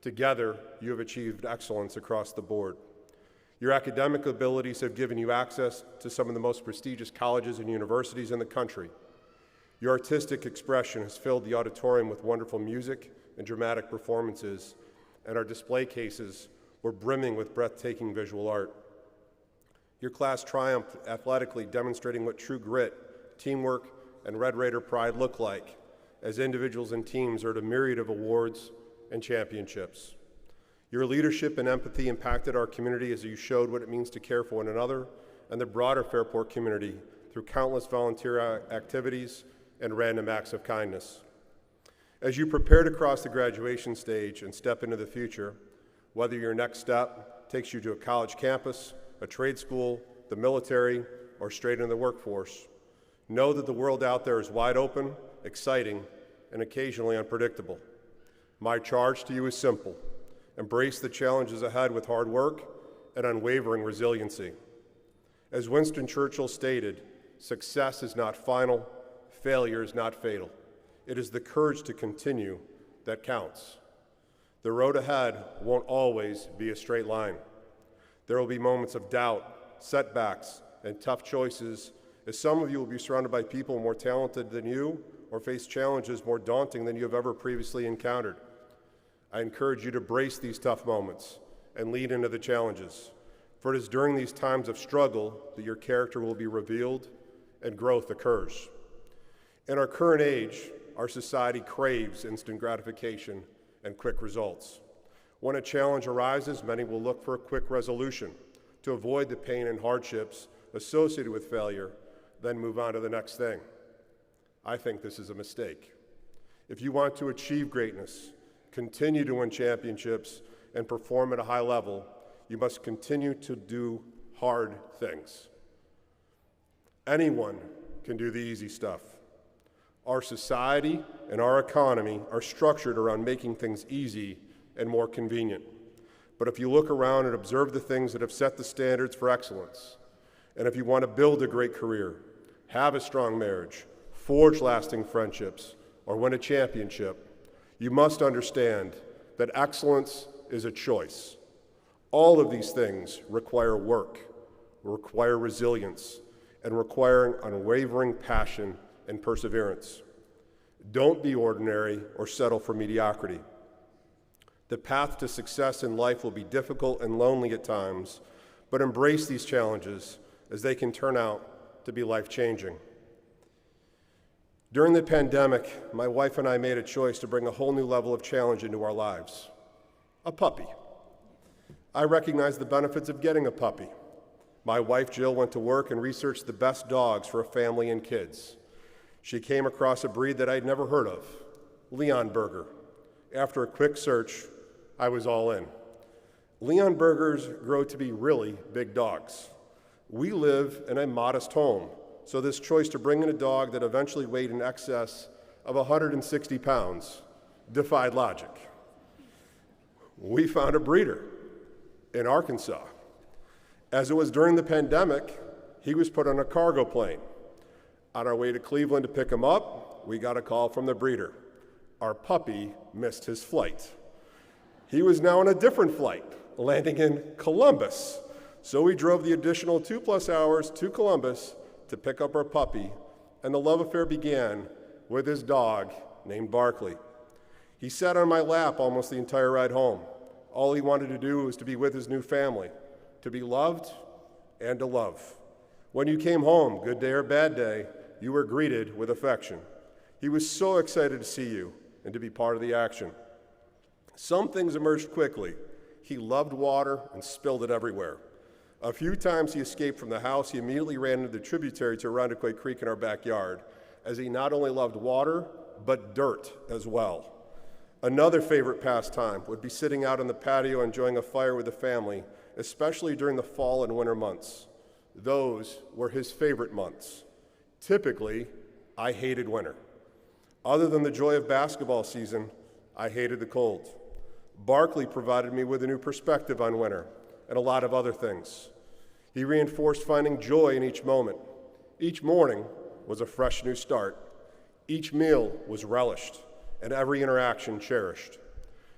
Together, you have achieved excellence across the board. Your academic abilities have given you access to some of the most prestigious colleges and universities in the country. Your artistic expression has filled the auditorium with wonderful music and dramatic performances, and our display cases were brimming with breathtaking visual art. Your class triumphed athletically, demonstrating what true grit, teamwork, and Red Raider pride look like as individuals and teams earned a myriad of awards and championships. Your leadership and empathy impacted our community as you showed what it means to care for one another and the broader Fairport community through countless volunteer activities and random acts of kindness. As you prepare to cross the graduation stage and step into the future, whether your next step takes you to a college campus, a trade school, the military, or straight into the workforce, know that the world out there is wide open, exciting, and occasionally unpredictable. My charge to you is simple. Embrace the challenges ahead with hard work and unwavering resiliency. As Winston Churchill stated, success is not final, failure is not fatal. It is the courage to continue that counts. The road ahead won't always be a straight line. There will be moments of doubt, setbacks, and tough choices, as some of you will be surrounded by people more talented than you or face challenges more daunting than you have ever previously encountered. I encourage you to brace these tough moments and lead into the challenges, for it is during these times of struggle that your character will be revealed and growth occurs. In our current age, our society craves instant gratification and quick results. When a challenge arises, many will look for a quick resolution to avoid the pain and hardships associated with failure, then move on to the next thing. I think this is a mistake. If you want to achieve greatness, continue to win championships, and perform at a high level, you must continue to do hard things. Anyone can do the easy stuff. Our society and our economy are structured around making things easy and more convenient. But if you look around and observe the things that have set the standards for excellence, and if you want to build a great career, have a strong marriage, forge lasting friendships, or win a championship, you must understand that excellence is a choice. All of these things require work, require resilience, and require unwavering passion and perseverance. Don't be ordinary or settle for mediocrity. The path to success in life will be difficult and lonely at times, but embrace these challenges as they can turn out to be life-changing. During the pandemic, my wife and I made a choice to bring a whole new level of challenge into our lives: a puppy. I recognized the benefits of getting a puppy. My wife, Jill, went to work and researched the best dogs for a family and kids. She came across a breed that I'd never heard of, Leonberger. After a quick search, I was all in. Leonbergers grow to be really big dogs. We live in a modest home, so this choice to bring in a dog that eventually weighed in excess of 160 pounds defied logic. We found a breeder in Arkansas. As it was during the pandemic, he was put on a cargo plane. On our way to Cleveland to pick him up, we got a call from the breeder. Our puppy missed his flight. He was now on a different flight, landing in Columbus. So we drove the additional 2+ hours to Columbus to pick up our puppy, and the love affair began with his dog named Barkley. He sat on my lap almost the entire ride home. All he wanted to do was to be with his new family, to be loved and to love. When you came home, good day or bad day, you were greeted with affection. He was so excited to see you and to be part of the action. Some things emerged quickly. He loved water and spilled it everywhere. A few times he escaped from the house, he immediately ran into the tributary to Irondequoit Creek in our backyard, as he not only loved water, but dirt as well. Another favorite pastime would be sitting out on the patio enjoying a fire with the family, especially during the fall and winter months. Those were his favorite months. Typically, I hated winter. Other than the joy of basketball season, I hated the cold. Barkley provided me with a new perspective on winter and a lot of other things. He reinforced finding joy in each moment. Each morning was a fresh new start. Each meal was relished, and every interaction cherished.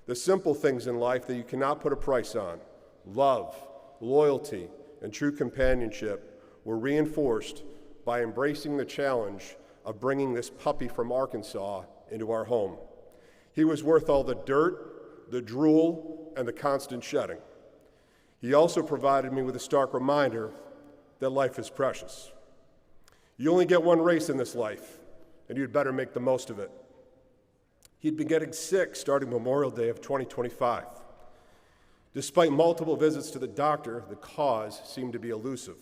The simple things in life that you cannot put a price on, love, loyalty, and true companionship, were reinforced by embracing the challenge of bringing this puppy from Arkansas into our home. He was worth all the dirt, the drool, and the constant shedding. He also provided me with a stark reminder that life is precious. You only get one race in this life, and you'd better make the most of it. He'd been getting sick starting Memorial Day of 2025. Despite multiple visits to the doctor, the cause seemed to be elusive.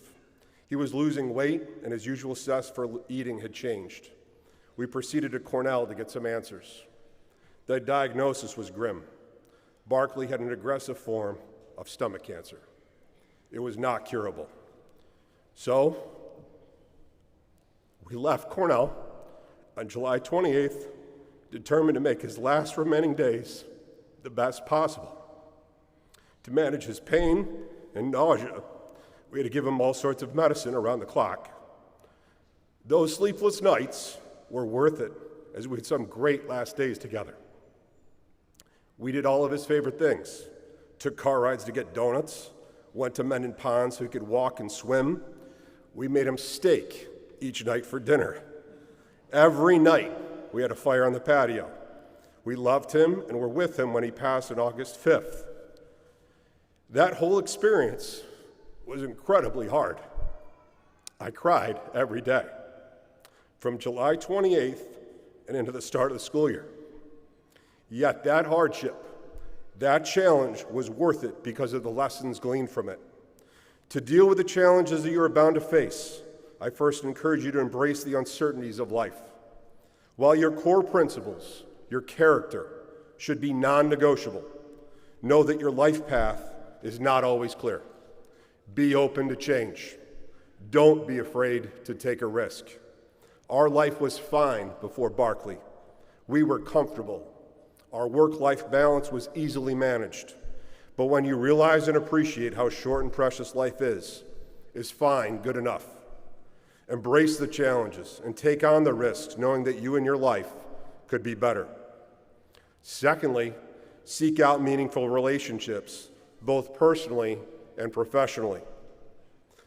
He was losing weight, and his usual cess for eating had changed. We proceeded to Cornell to get some answers. The diagnosis was grim. Barkley had an aggressive form of stomach cancer. It was not curable. So, we left Cornell on July 28th, determined to make his last remaining days the best possible. To manage his pain and nausea, we had to give him all sorts of medicine around the clock. Those sleepless nights were worth it, as we had some great last days together. We did all of his favorite things, took car rides to get donuts, went to Mendon Pond so he could walk and swim. We made him steak each night for dinner. Every night, we had a fire on the patio. We loved him and were with him when he passed on August 5th. That whole experience was incredibly hard. I cried every day, from July 28th and into the start of the school year. Yet that hardship, that challenge was worth it because of the lessons gleaned from it. To deal with the challenges that you are bound to face, I first encourage you to embrace the uncertainties of life. While your core principles, your character, should be non-negotiable, know that your life path is not always clear. Be open to change. Don't be afraid to take a risk. Our life was fine before Barkley. We were comfortable. Our work-life balance was easily managed. But when you realize and appreciate how short and precious life is fine good enough. Embrace the challenges and take on the risks, knowing that you and your life could be better. Secondly, seek out meaningful relationships, both personally and professionally.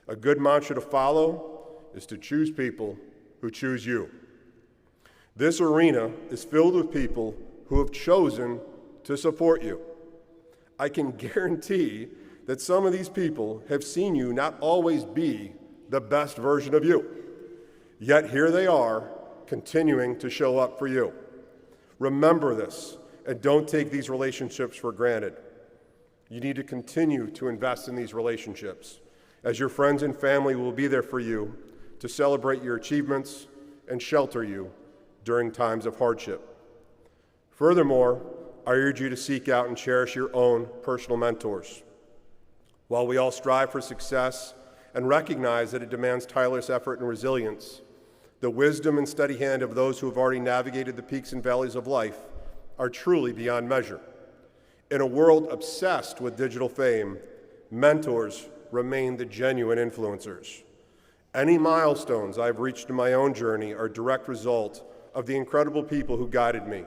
A good mantra to follow is to choose people who choose you. This arena is filled with people who have chosen to support you. I can guarantee that some of these people have seen you not always be the best version of you. Yet here they are, continuing to show up for you. Remember this, and don't take these relationships for granted. You need to continue to invest in these relationships, as your friends and family will be there for you to celebrate your achievements and shelter you during times of hardship. Furthermore, I urge you to seek out and cherish your own personal mentors. While we all strive for success and recognize that it demands tireless effort and resilience, the wisdom and steady hand of those who have already navigated the peaks and valleys of life are truly beyond measure. In a world obsessed with digital fame, mentors remain the genuine influencers. Any milestones I've reached in my own journey are a direct result of the incredible people who guided me: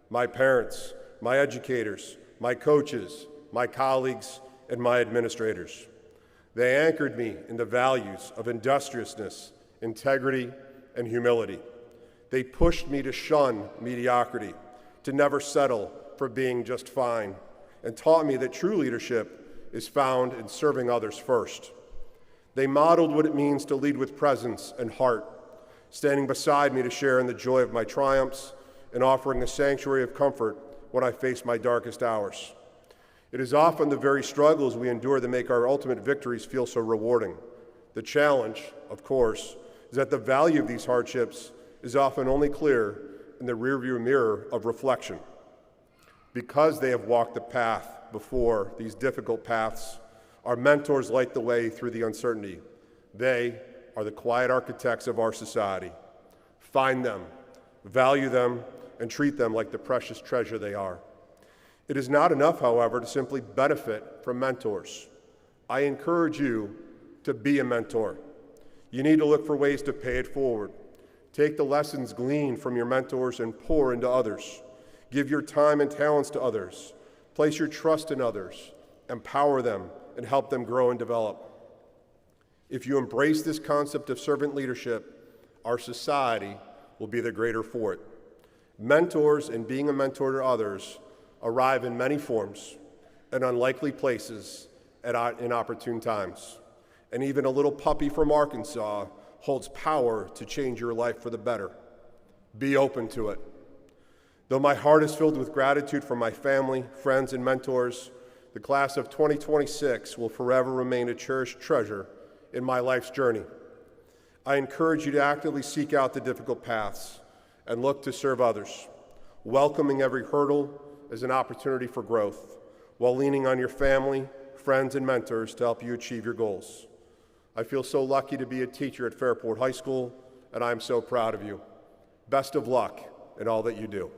my parents, my educators, my coaches, my colleagues, and my administrators. They anchored me in the values of industriousness, integrity, and humility. They pushed me to shun mediocrity, to never settle for being just fine, and taught me that true leadership is found in serving others first. They modeled what it means to lead with presence and heart, standing beside me to share in the joy of my triumphs and offering a sanctuary of comfort when I face my darkest hours. It is often the very struggles we endure that make our ultimate victories feel so rewarding. The challenge, of course, is that the value of these hardships is often only clear in the rearview mirror of reflection. Because they have walked the path before, these difficult paths, our mentors light the way through the uncertainty. They are the quiet architects of our society. Find them, value them, and treat them like the precious treasure they are. It is not enough, however, to simply benefit from mentors. I encourage you to be a mentor. You need to look for ways to pay it forward. Take the lessons gleaned from your mentors and pour into others. Give your time and talents to others. Place your trust in others. Empower them and help them grow and develop. If you embrace this concept of servant leadership, our society will be the greater for it. Mentors and being a mentor to others arrive in many forms and unlikely places at inopportune times. And even a little puppy from Arkansas holds power to change your life for the better. Be open to it. Though my heart is filled with gratitude for my family, friends, and mentors, the class of 2026 will forever remain a cherished treasure in my life's journey. I encourage you to actively seek out the difficult paths and look to serve others, welcoming every hurdle as an opportunity for growth, while leaning on your family, friends, and mentors to help you achieve your goals. I feel so lucky to be a teacher at Fairport High School, and I'm so proud of you. Best of luck in all that you do.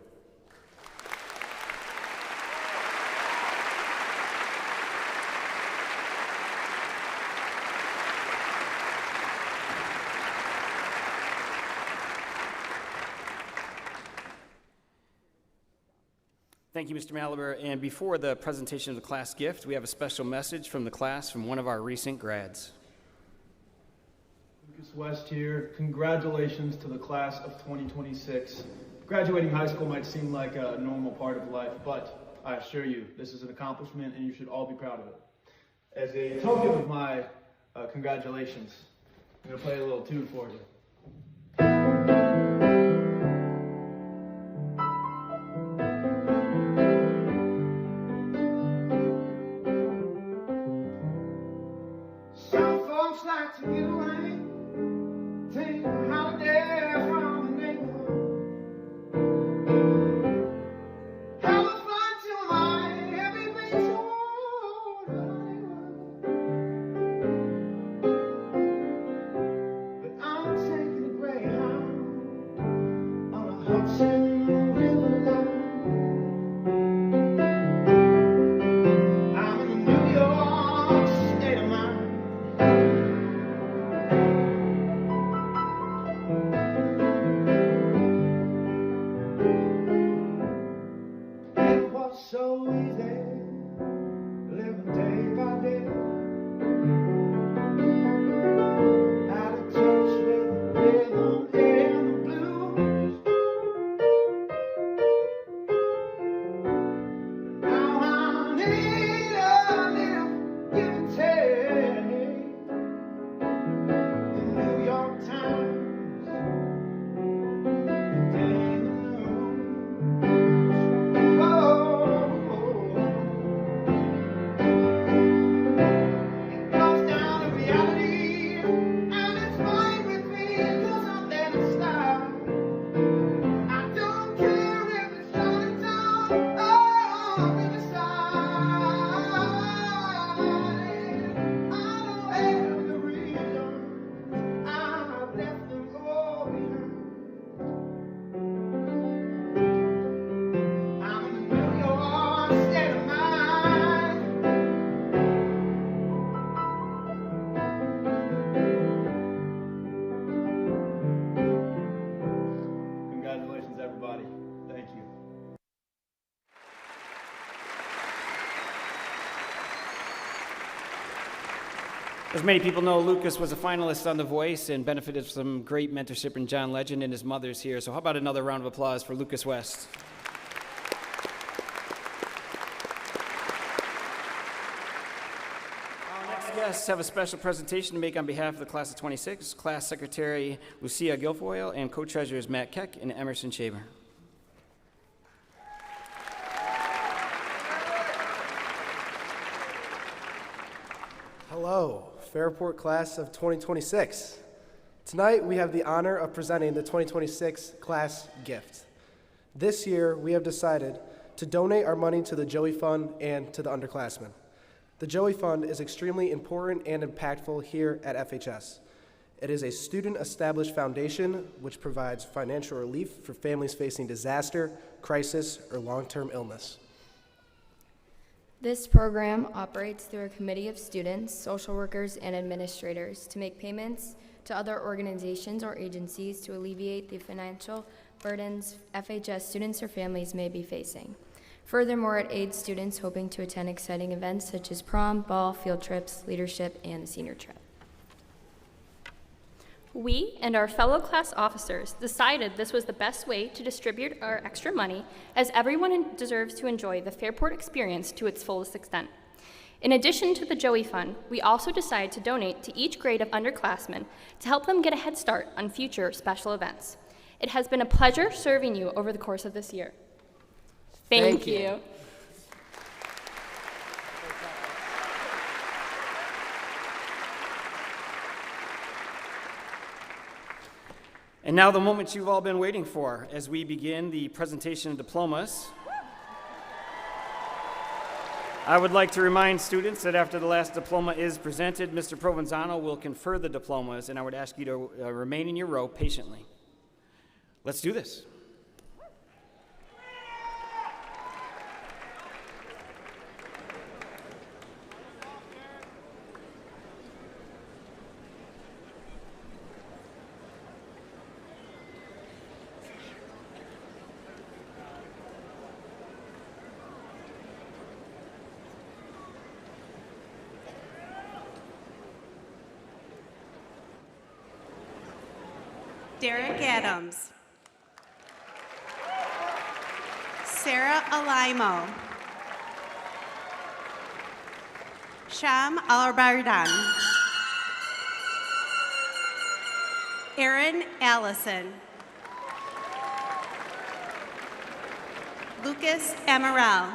Thank you, Mr. Malaber. And before the presentation of the class gift, we have a special message from the class from one of our recent grads. Lucas West here. Congratulations to the class of 2026. Graduating high school might seem like a normal part of life, but I assure you, this is an accomplishment and you should all be proud of it. As a token of my congratulations, I'm going to play a little tune for you. Like to get away, take a holiday from the neighborhood. Have a fun till my everything's told but I'm taking a Greyhound on a Hudson River line. I'm in the New York state of mind. So easy, living day by day, out of touch with the rhythm and the blues. Now I need a little give and take. The New York Times, the Daily News. Whoa. As many people know, Lucas was a finalist on The Voice and benefited from some great mentorship from John Legend, and his mother's here. So how about another round of applause for Lucas West? Our next guests have a special presentation to make on behalf of the class of 26, Class Secretary Lucia Guilfoyle and co-treasurers Matt Keck and Emerson Shaver. Hello, Fairport class of 2026. Tonight we have the honor of presenting the 2026 class gift. This year we have decided to donate our money to the Joey Fund and to the underclassmen. The Joey Fund is extremely important and impactful here at FHS. It is a student-established foundation which provides financial relief for families facing disaster, crisis, or long-term illness. This program operates through a committee of students, social workers, and administrators to make payments to other organizations or agencies to alleviate the financial burdens FHS students or families may be facing. Furthermore, it aids students hoping to attend exciting events such as prom, ball, field trips, leadership, and the senior trip. We and our fellow class officers decided this was the best way to distribute our extra money, as everyone deserves to enjoy the Fairport experience to its fullest extent. In addition to the Joey Fund, we also decided to donate to each grade of underclassmen to help them get a head start on future special events. It has been a pleasure serving you over the course of this year. Thank you. And now the moment you've all been waiting for as we begin the presentation of diplomas. I would like to remind students that after the last diploma is presented, Mr. Provenzano will confer the diplomas, and I would ask you to remain in your row patiently. Let's do this. Derek Adams. Sarah Alaimo. Sham Albardan. Aaron Allison. Lucas Amaral.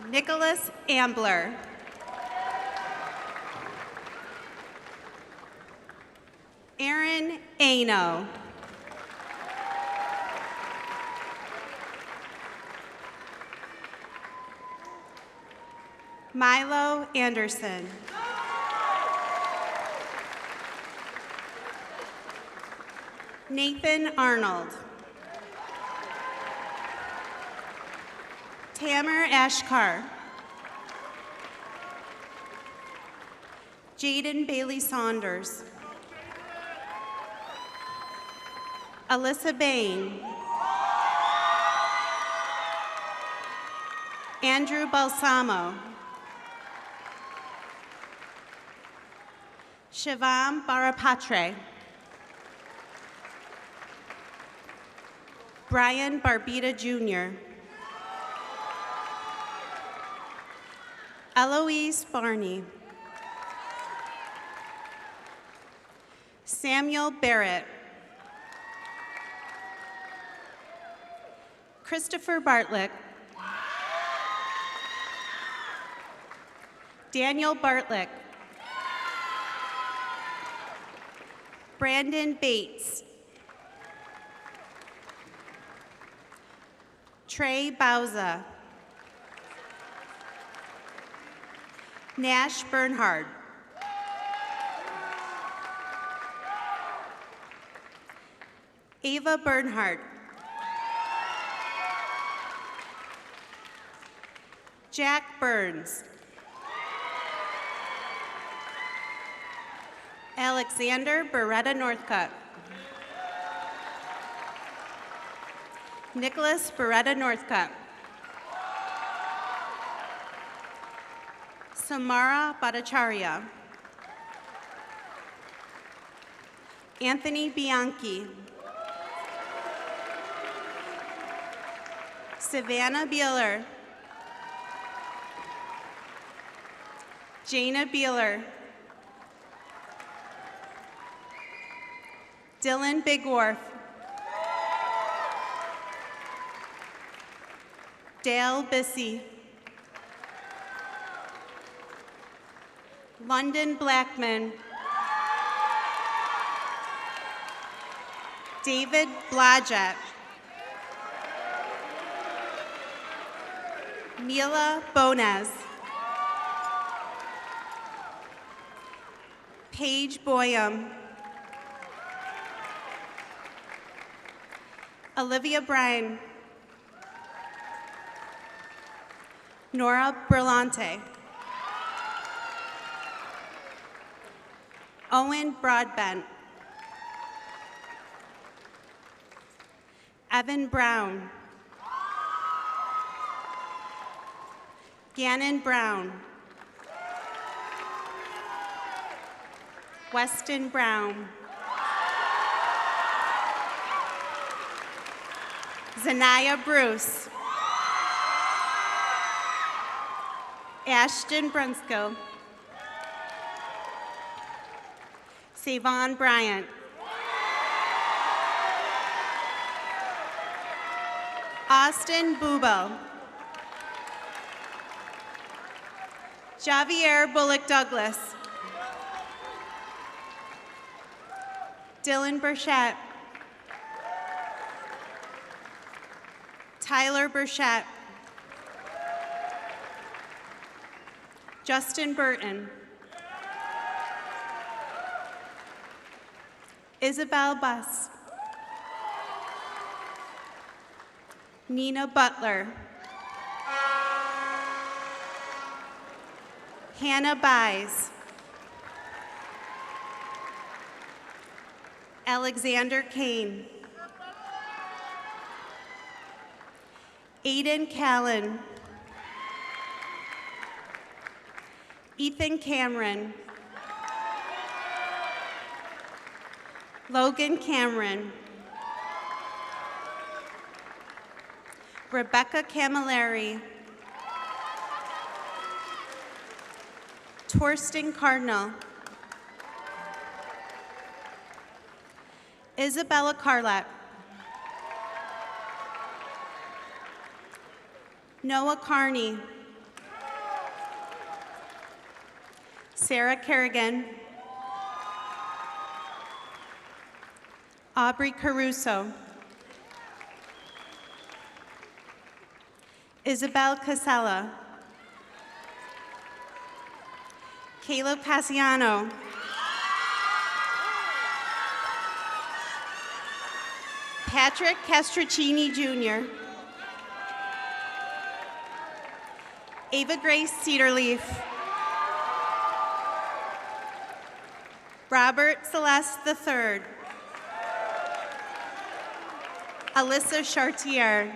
Nicholas Ambler. Aaron Aino. Milo Anderson. Nathan Arnold. Tamer Ashkar. Jaden Bailey Saunders. Alyssa Bain. Andrew Balsamo. Shivam Barapatre. Brian Barbita Jr. Eloise Barney. Samuel Barrett. Christopher Bartlett. Daniel Bartlett. Brandon Bates. Trey Bauza. Nash Bernhard. Ava Bernhardt. Jack Burns. Alexander Beretta Northcutt. Nicholas Beretta Northcutt. Samara Bhattacharya. Anthony Bianchi. Savannah Beeler. Jana Beeler. Dylan Bigwharf. Dale Bissey. London Blackman. David Blodgett. Mila Bonez. Paige Boyum. Olivia Bryan. Nora Brillante. Owen Broadbent. Evan Brown. Gannon Brown. Weston Brown. Zanaya Bruce. Ashton Brunskill. Savon Bryant. Austin Bubo. Javier Bullock Douglas. Dylan Burchett. Tyler Burchett. Justin Burton. Isabel Buss. Nina Butler. Hannah Buys. Alexander Kane. Aiden Callan. Ethan Cameron. Logan Cameron. Rebecca Camilleri. Torsten Cardinal. Isabella Carlett. Noah Carney. Sarah Kerrigan. Aubrey Caruso. Isabel Casella. Caleb Cassiano. Patrick Castrocini Jr. Ava Grace Cedarleaf. Robert Celeste III. Alyssa Chartier.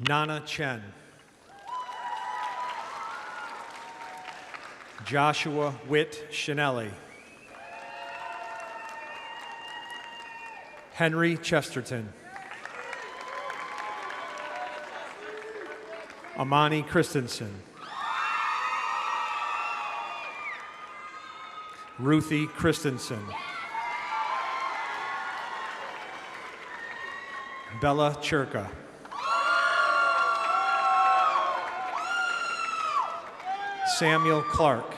Nana Chen. Joshua Witt Shinelli. Henry Chesterton. Amani Christensen. Ruthie Christensen. Bella Chirka. Samuel Clark.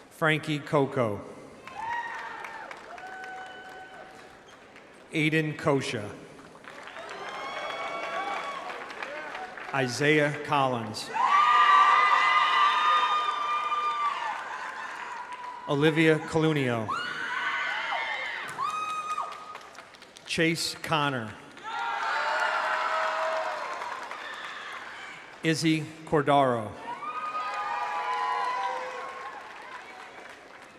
Frankie Coco. Aiden Kosha. Isaiah Collins. Olivia Colunio. Chase Connor. Izzy Cordaro.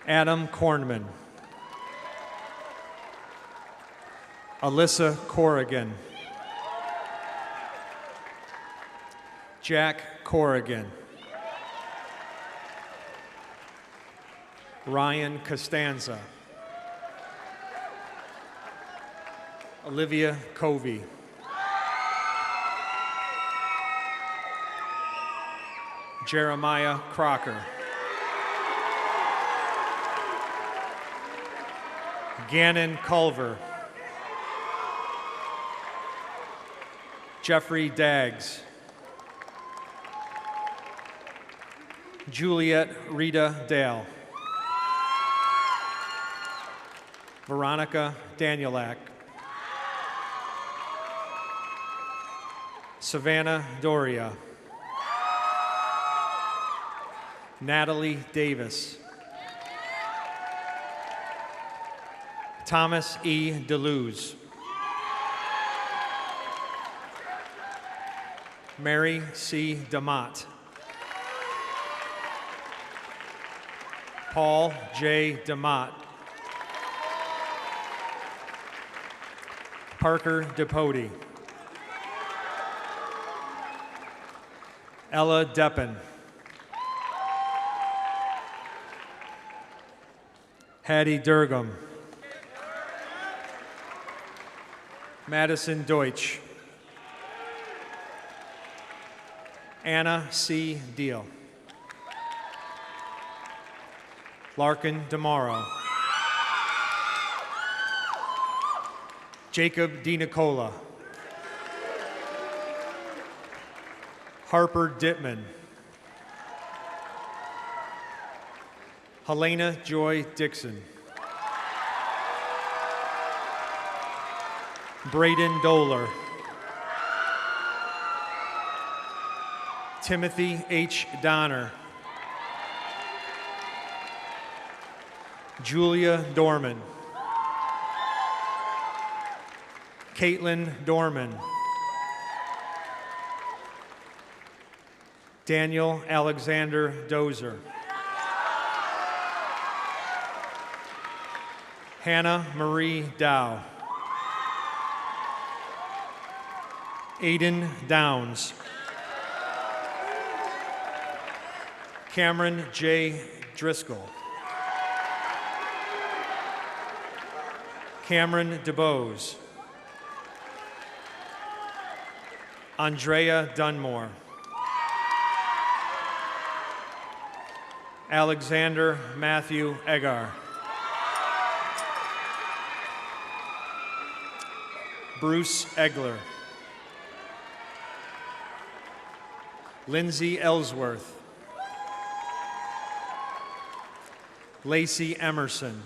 Adam Kornman. Alyssa Corrigan. Jack Corrigan. Ryan Costanza. Olivia Covey. Jeremiah Crocker. Gannon Culver. Jeffrey Daggs. Juliet Rita Dale. Veronica Danielak. Savannah Doria. Natalie Davis. Thomas E. DeLuz. Mary C. DeMott. Paul J. DeMott. Parker DePody. Ella Deppen. Hattie Durgam. Madison Deutsch. Anna C. Deal. Larkin DeMauro. Jacob DiNicola. Harper Dittman. Helena Joy Dixon. Braden Doler. Timothy H. Donner. Julia Dorman. Caitlin Dorman. Daniel Alexander Dozer. Hannah Marie Dow. Aiden Downs. Cameron J. Driscoll. Cameron DeBose. Andrea Dunmore. Alexander Matthew Egar. Bruce Egler. Lindsay Ellsworth. Lacey Emerson.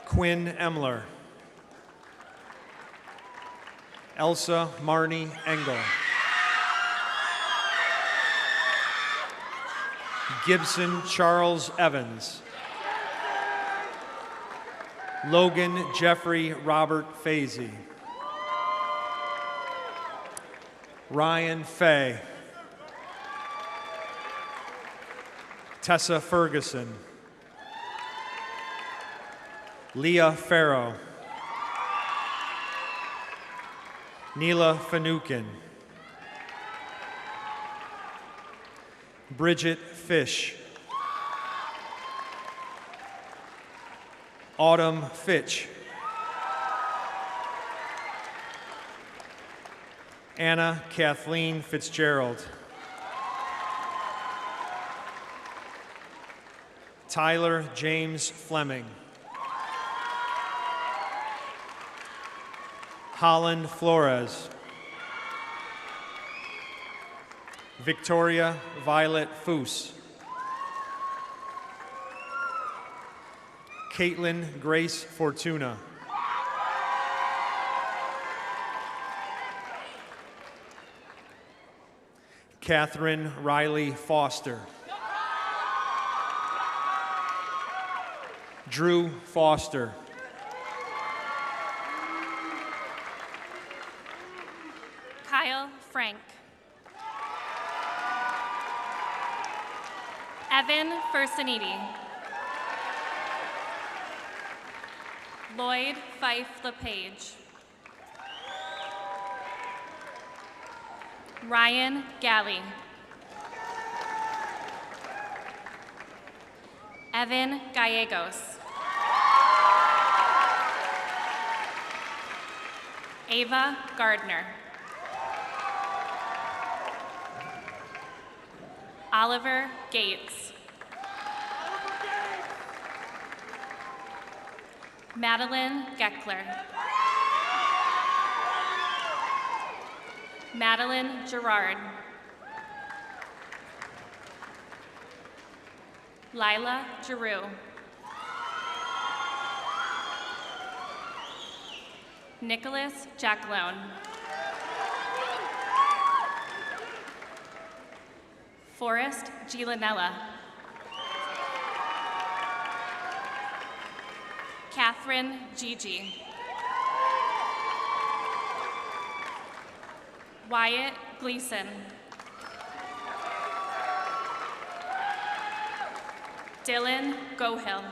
Quinn Emler. Elsa Marnie Engel. Gibson Charles Evans. Logan Jeffrey Robert Fazy. Ryan Fay. Tessa Ferguson. Leah Farrow. Neela Finucane. Bridget Fish. Autumn Fitch. Anna Kathleen Fitzgerald. Tyler James Fleming. Holland Flores. Victoria Violet Foose. Caitlin Grace Fortuna. Catherine Riley Foster. Drew Foster. Kyle Frank. Evan Fursanidi. Lloyd Fife LePage. Ryan Galley. Evan Gallegos. Ava Gardner. Oliver Gates. Madeline Geckler. Madeline Gerard. Lila Giroux. Nicholas Jackalone. Forrest Gilanella. Catherine Gigi. Wyatt Gleason. Dylan Gohill.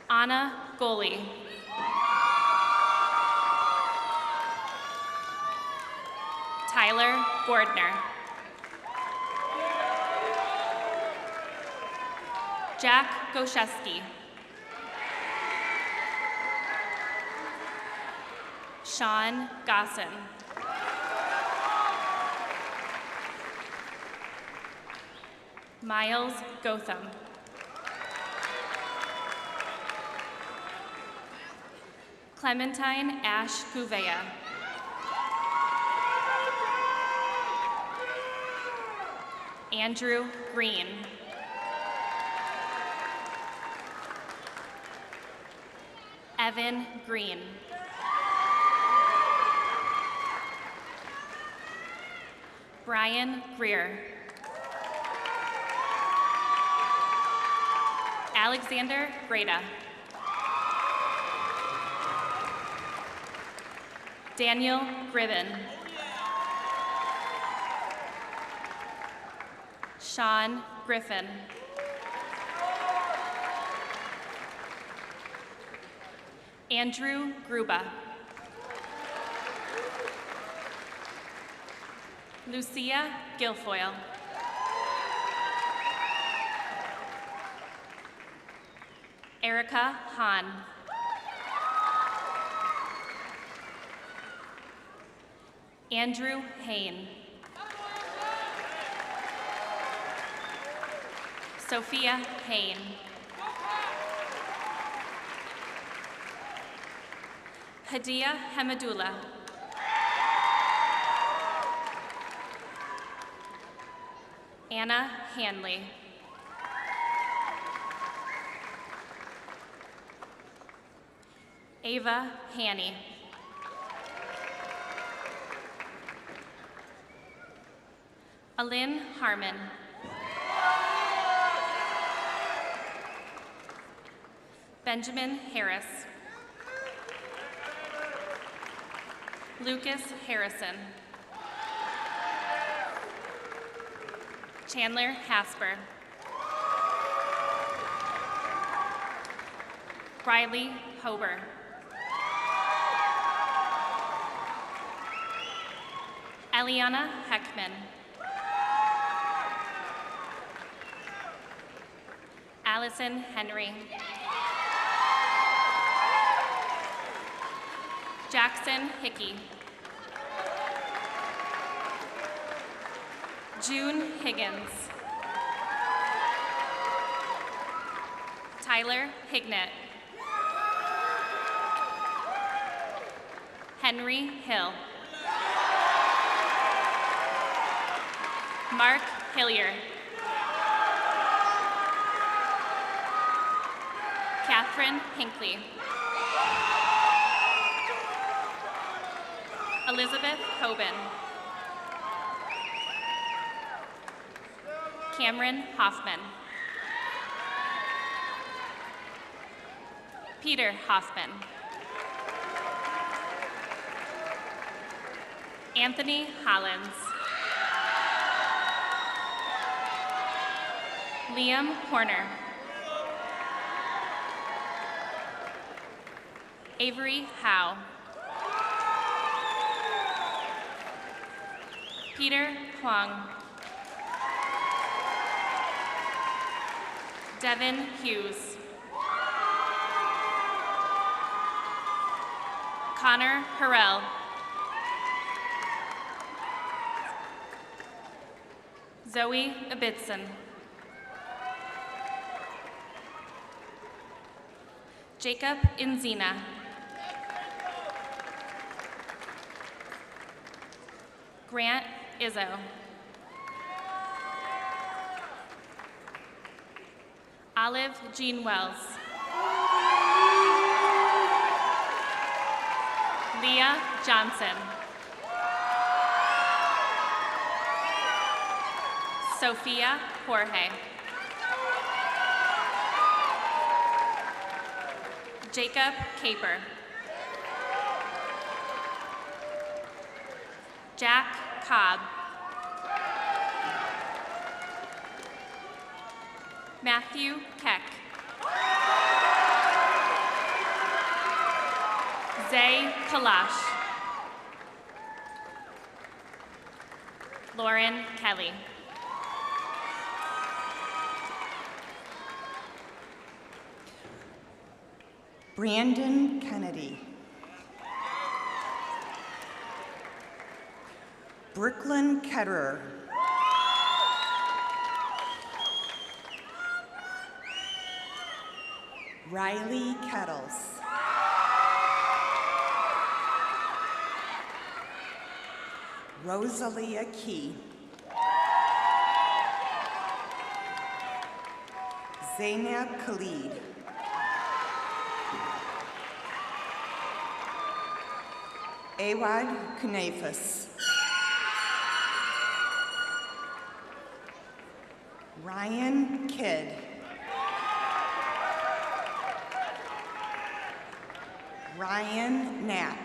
Anna Goley. Tyler Gordner. Jack Gosheski. Sean Gosson. Miles Gotham. Clementine Ash Gouveia. Andrew Green. Evan Green. Brian Greer. Alexander Greta. Daniel Gribben. Sean Griffin. Andrew Gruba. Lucia Guilfoyle. Erica Hahn. Andrew Hain. Sophia Hain. Hadia Hamadullah. Anna Hanley. Ava Haney. Alin Harmon. Benjamin Harris. Lucas Harrison. Chandler Hasper. Riley Hober. Eliana Heckman. Allison Henry. Jackson Hickey. June Higgins. Tyler Hignett. Henry Hill. Mark Hillier. Catherine Hinckley. Elizabeth Hoban. Cameron Hoffman. Peter Hoffman. Anthony Hollins. Liam Horner. Avery Howe. Peter Huang. Devin Hughes. Connor Harrell. Zoe Abitson. Jacob Inzina. Grant Izzo. Olive Jean Wells. Leah Johnson. Sophia Jorge. Jacob Caper. Jack Cobb. Matthew Keck. Zay Kalash. Lauren Kelly. Brandon Kennedy. Brooklyn Ketterer. Riley Kettles. Rosalia Key. Zainab Khalid. Awad Kunafis. Ryan Kidd. Ryan Knapp.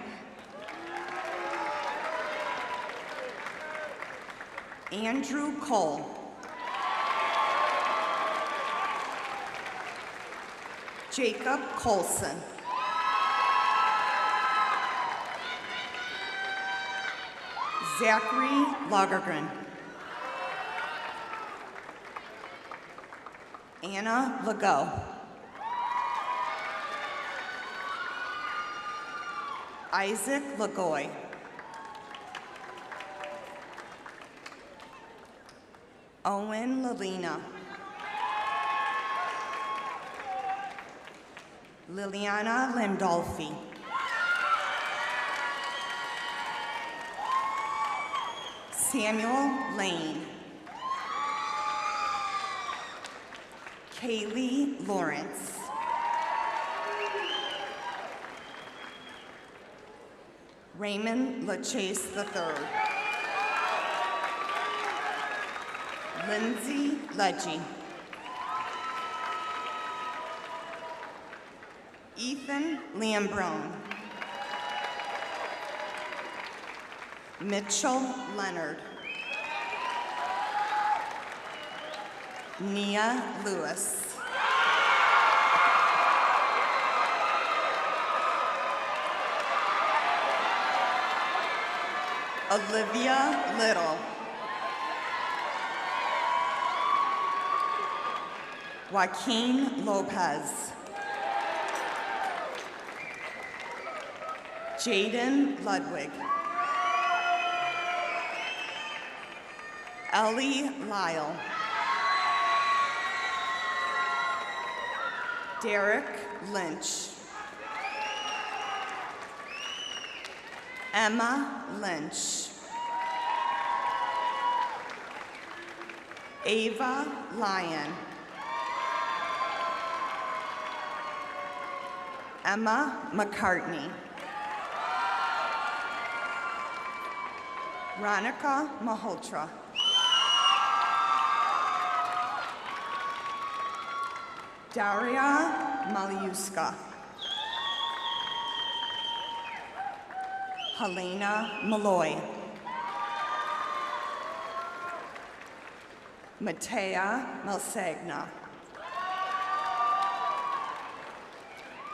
Andrew Cole. Jacob Colson. Zachary Lagergren. Anna Legault. Isaac Lagoy. Owen Lalina. Liliana Landolfi. Samuel Lane. Kaylee Lawrence. Raymond LaChase III. Lindsay Ledgy. Ethan Lambrone. Mitchell Leonard. Nia Lewis. Olivia Little. Joaquin Lopez. Jaden Ludwig. Ellie Lyle. Derek Lynch. Emma Lynch. Ava Lyon. Emma McCartney. Ronica Malhotra. Daria Maliuska. Helena Malloy. Matea Malsegna.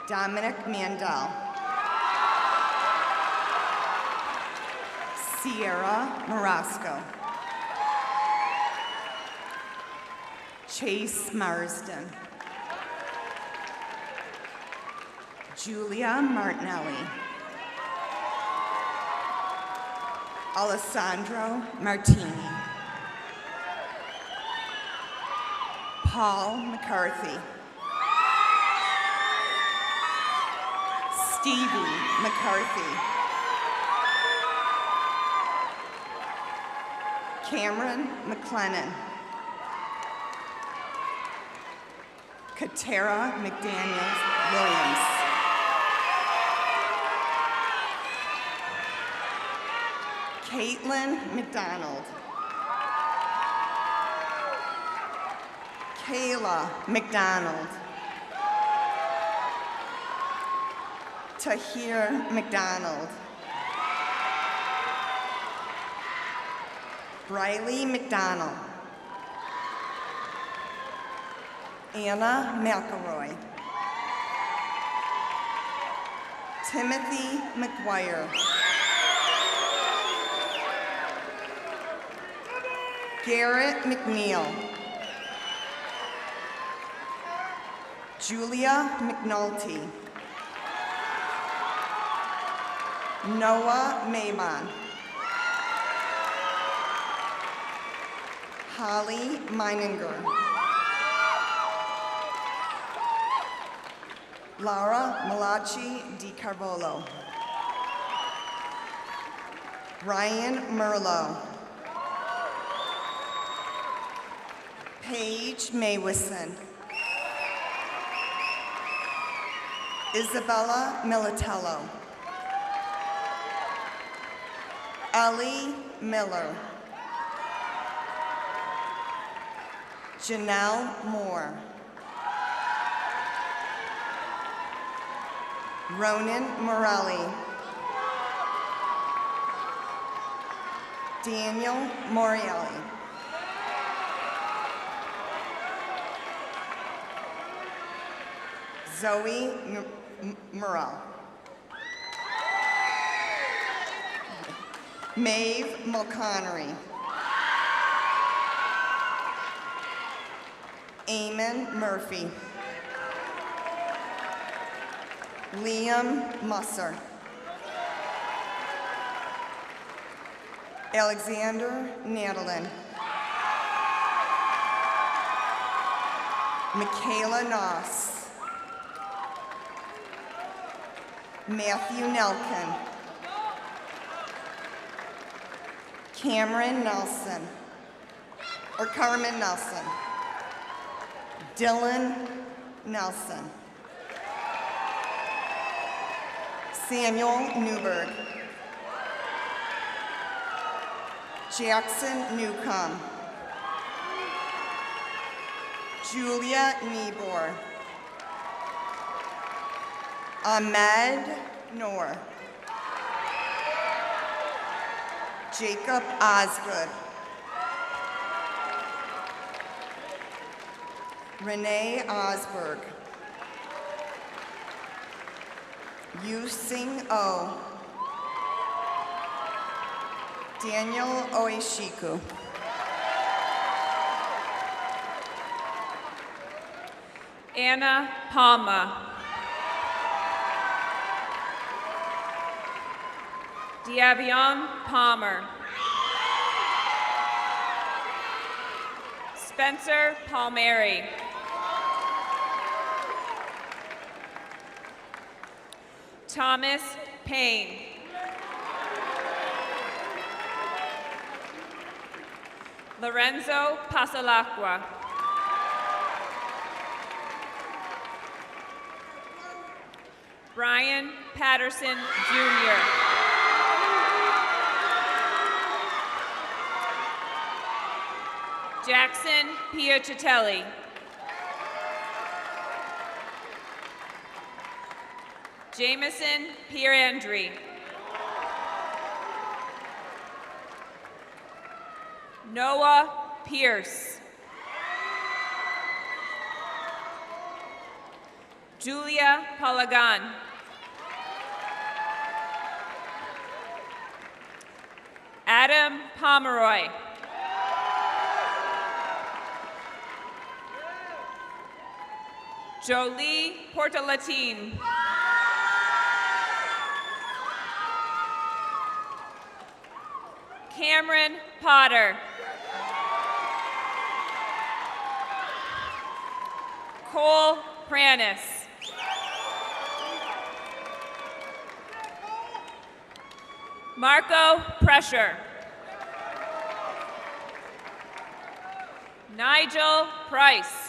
Dominic Mandel. Sierra Marasco. Chase Marsden. Julia Martinelli. Alessandro Martini. Paul McCarthy. Stevie McCarthy. Cameron McLennan. Katara McDaniels Williams. Caitlin McDonald. Kayla McDonald. Tahir McDonald. Briley McDonald. Anna McElroy. Timothy McGuire. Garrett McNeil. Julia McNulty. Noah Maybon. Holly Meininger. Laura Malachi DiCarvolo. Ryan Merlo. Paige Maywison. Isabella Militello. Ellie Miller. Janelle Moore. Ronan Morelli. Daniel Morielli. Zoe Murrell. Maeve Mulconnery. Eamon Murphy. Liam Musser. Alexander Nadalin. Michaela Noss. Matthew Nelkin. Cameron Nelson. Or Carmen Nelson. Dylan Nelson. Samuel Newberg. Jackson Newcomb. Julia Niebuhr. Ahmed Noor. Jacob Osgood. Renee Osberg. Yu Sing O. Daniel Oishiku. Anna Palma. Diavion Palmer. Spencer Palmieri. Thomas Payne. Lorenzo Pasalacqua. Brian Patterson, Jr. Jackson Piacitelli. Jameson Pierandri. Noah Pierce. Julia Palagan. Adam Pomeroy. Jolie Portalatine. Cameron Potter. Cole Pranis. Marco Pressure. Nigel Price.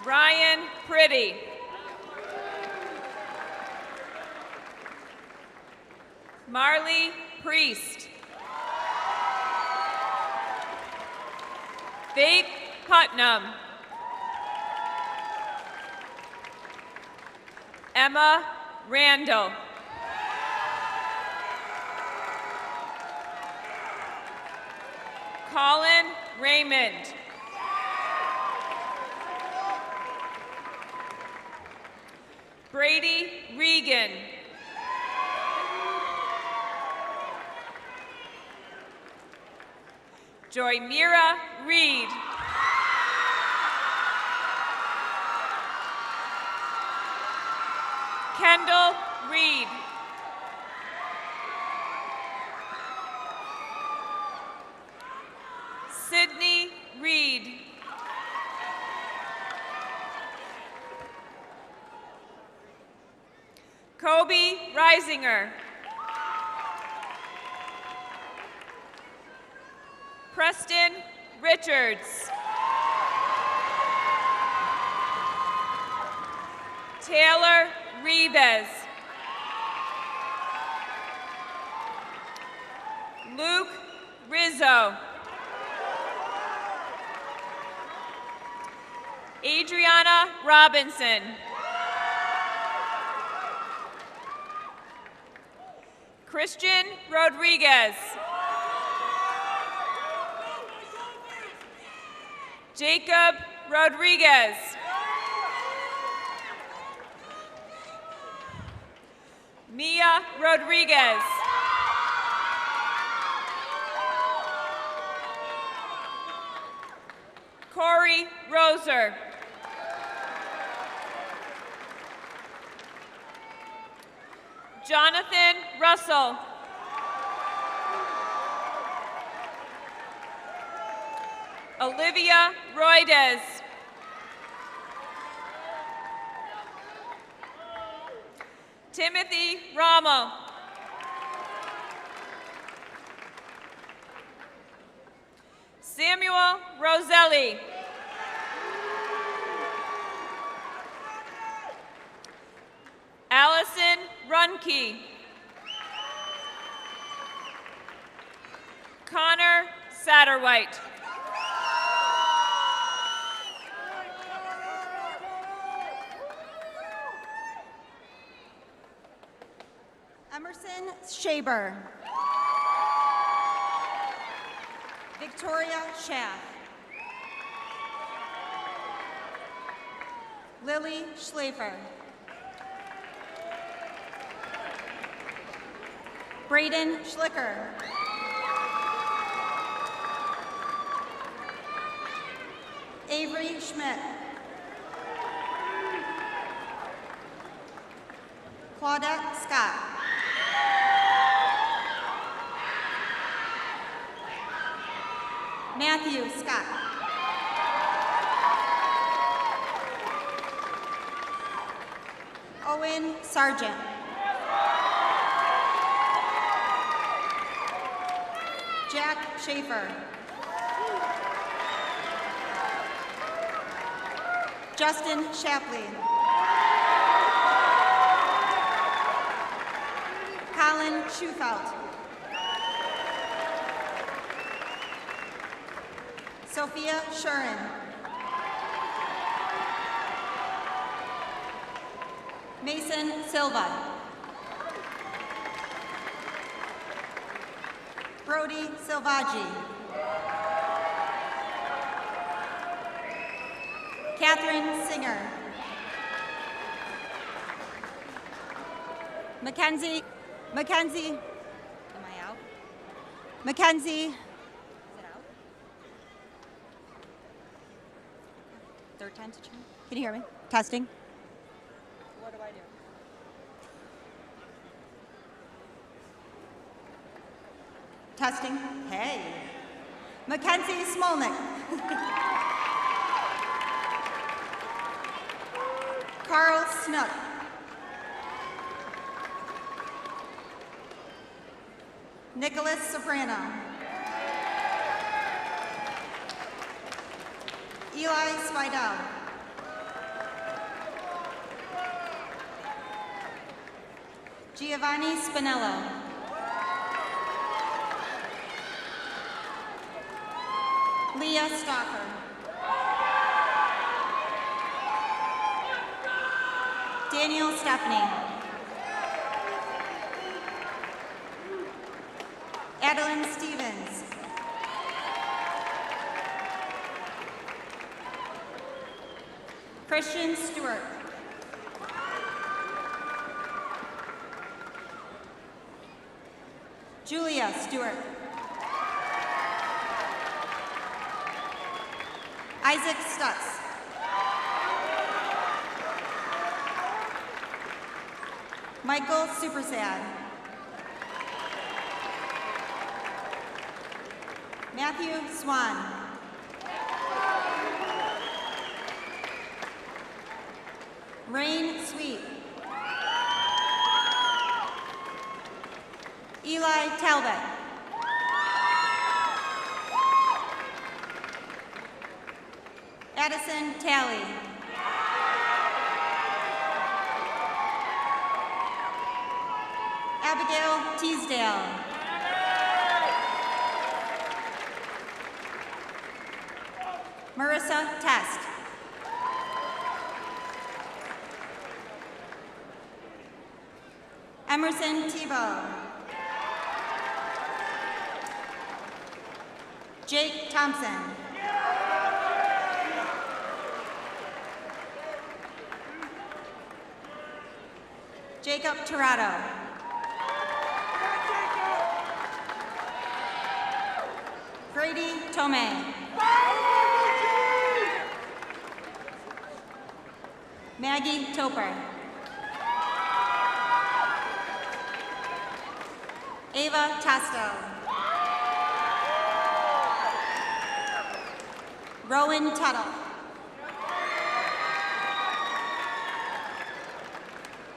Ryan Pretty. Marley Priest. Faith Putnam. Emma Randall. Colin Raymond. Brady Regan. Joymira Reed. Kendall Reed. Sydney Reed. Kobe Reisinger. Preston Richards. Taylor Rivas. Luke Rizzo. Adriana Robinson. Christian Rodriguez. Jacob Rodriguez. Mia Rodriguez. Corey Roser. Jonathan Russell. Olivia Roides. Timothy Ramo. Samuel Roselli. Allison Runke. Connor Satterwhite. Emerson Shaber. Victoria Schaff. Lily Schlafer. Braden Schlicker. Avery Schmidt. Claudette Scott. Matthew Scott. Owen Sargent. Jack Schaefer. Justin Shapley. Colin Schufelt. Sophia Shurin. Mason Silva. Brody Silvaggi. Catherine Singer. Mackenzie, am I out? Mackenzie, is it out? Third time's a charm. Can you hear me? Testing. What do I do? Testing. Hey. Mackenzie Smolnick. Carl Snook. Nicholas Soprano. Eli Spidell. Giovanni Spinello. Leah Stauffer. Daniel Stephanie. Adeline Stevens. Christian Stewart. Julia Stewart. Isaac Stutz. Michael Supersad. Matthew Swan. Rain Sweet. Eli Talbot. Addison Talley. Abigail Teasdale. Marissa Test. Emerson Tebow. Jake Thompson. Jacob Tirado. Grady Tomei. Maggie Toper. Ava Tasto. Rowan Tuttle.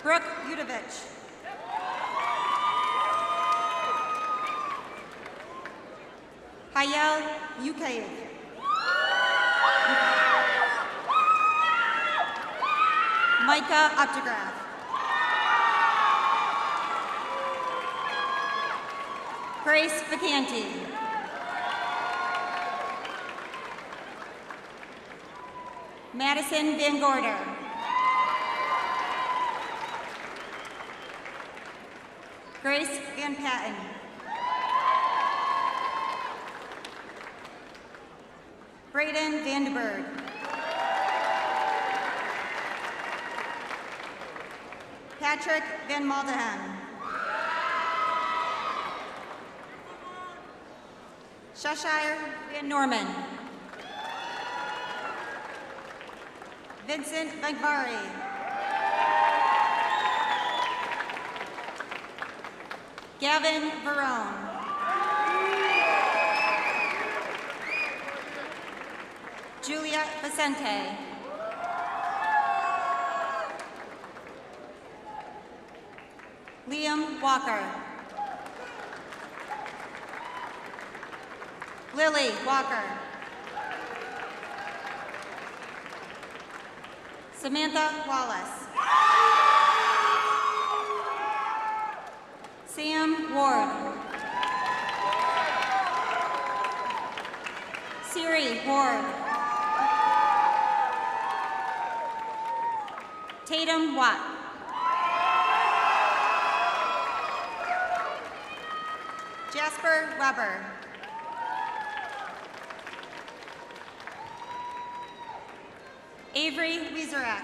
Brooke Udovich. Hayel Yukayev. Micah Optograph. Grace Vacanti. Madison Van Gorder. Grace Van Patten. Braden Vandenberg. Patrick Van Maldenham. Cheshire Van Norman. Vincent Vagvari. Gavin Verone. Julia Vicente. Liam Walker. Lily Walker. Samantha Wallace. Sam Ward. Siri Ward. Tatum Watt. Jasper Weber. Avery Wieserak.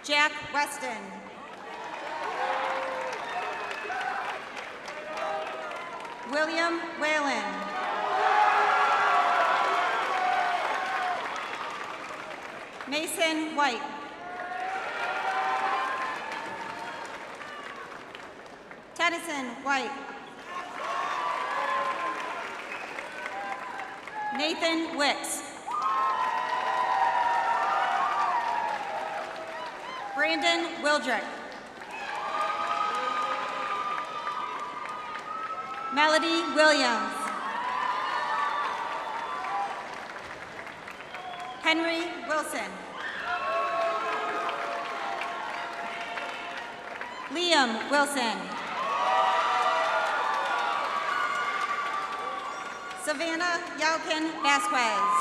Jack Weston. William Whalen. Mason White. Tennyson White. Nathan Wicks. Brandon Wildrick. Melody Williams. Henry Wilson. Liam Wilson. Savannah Yaukin Vasquez.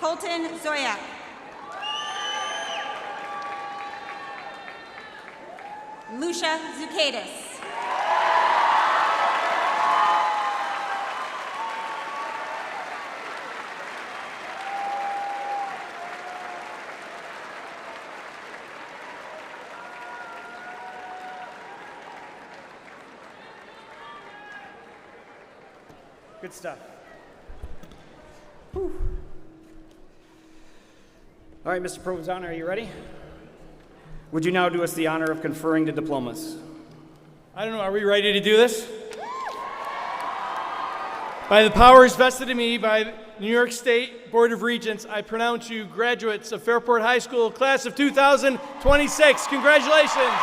Colton Zoyak. Lucia Zukadis. Good stuff. All right, Mr. Provenzano, are you ready? Would you now do us the honor of conferring the diplomas? I don't know, are we ready to do this? By the powers vested in me by the New York State Board of Regents, I pronounce you graduates of Fairport High School, class of 2026. Congratulations.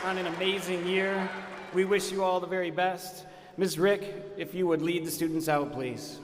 On an amazing year. We wish you all the very best. Ms. Rick, if you would lead the students out, please.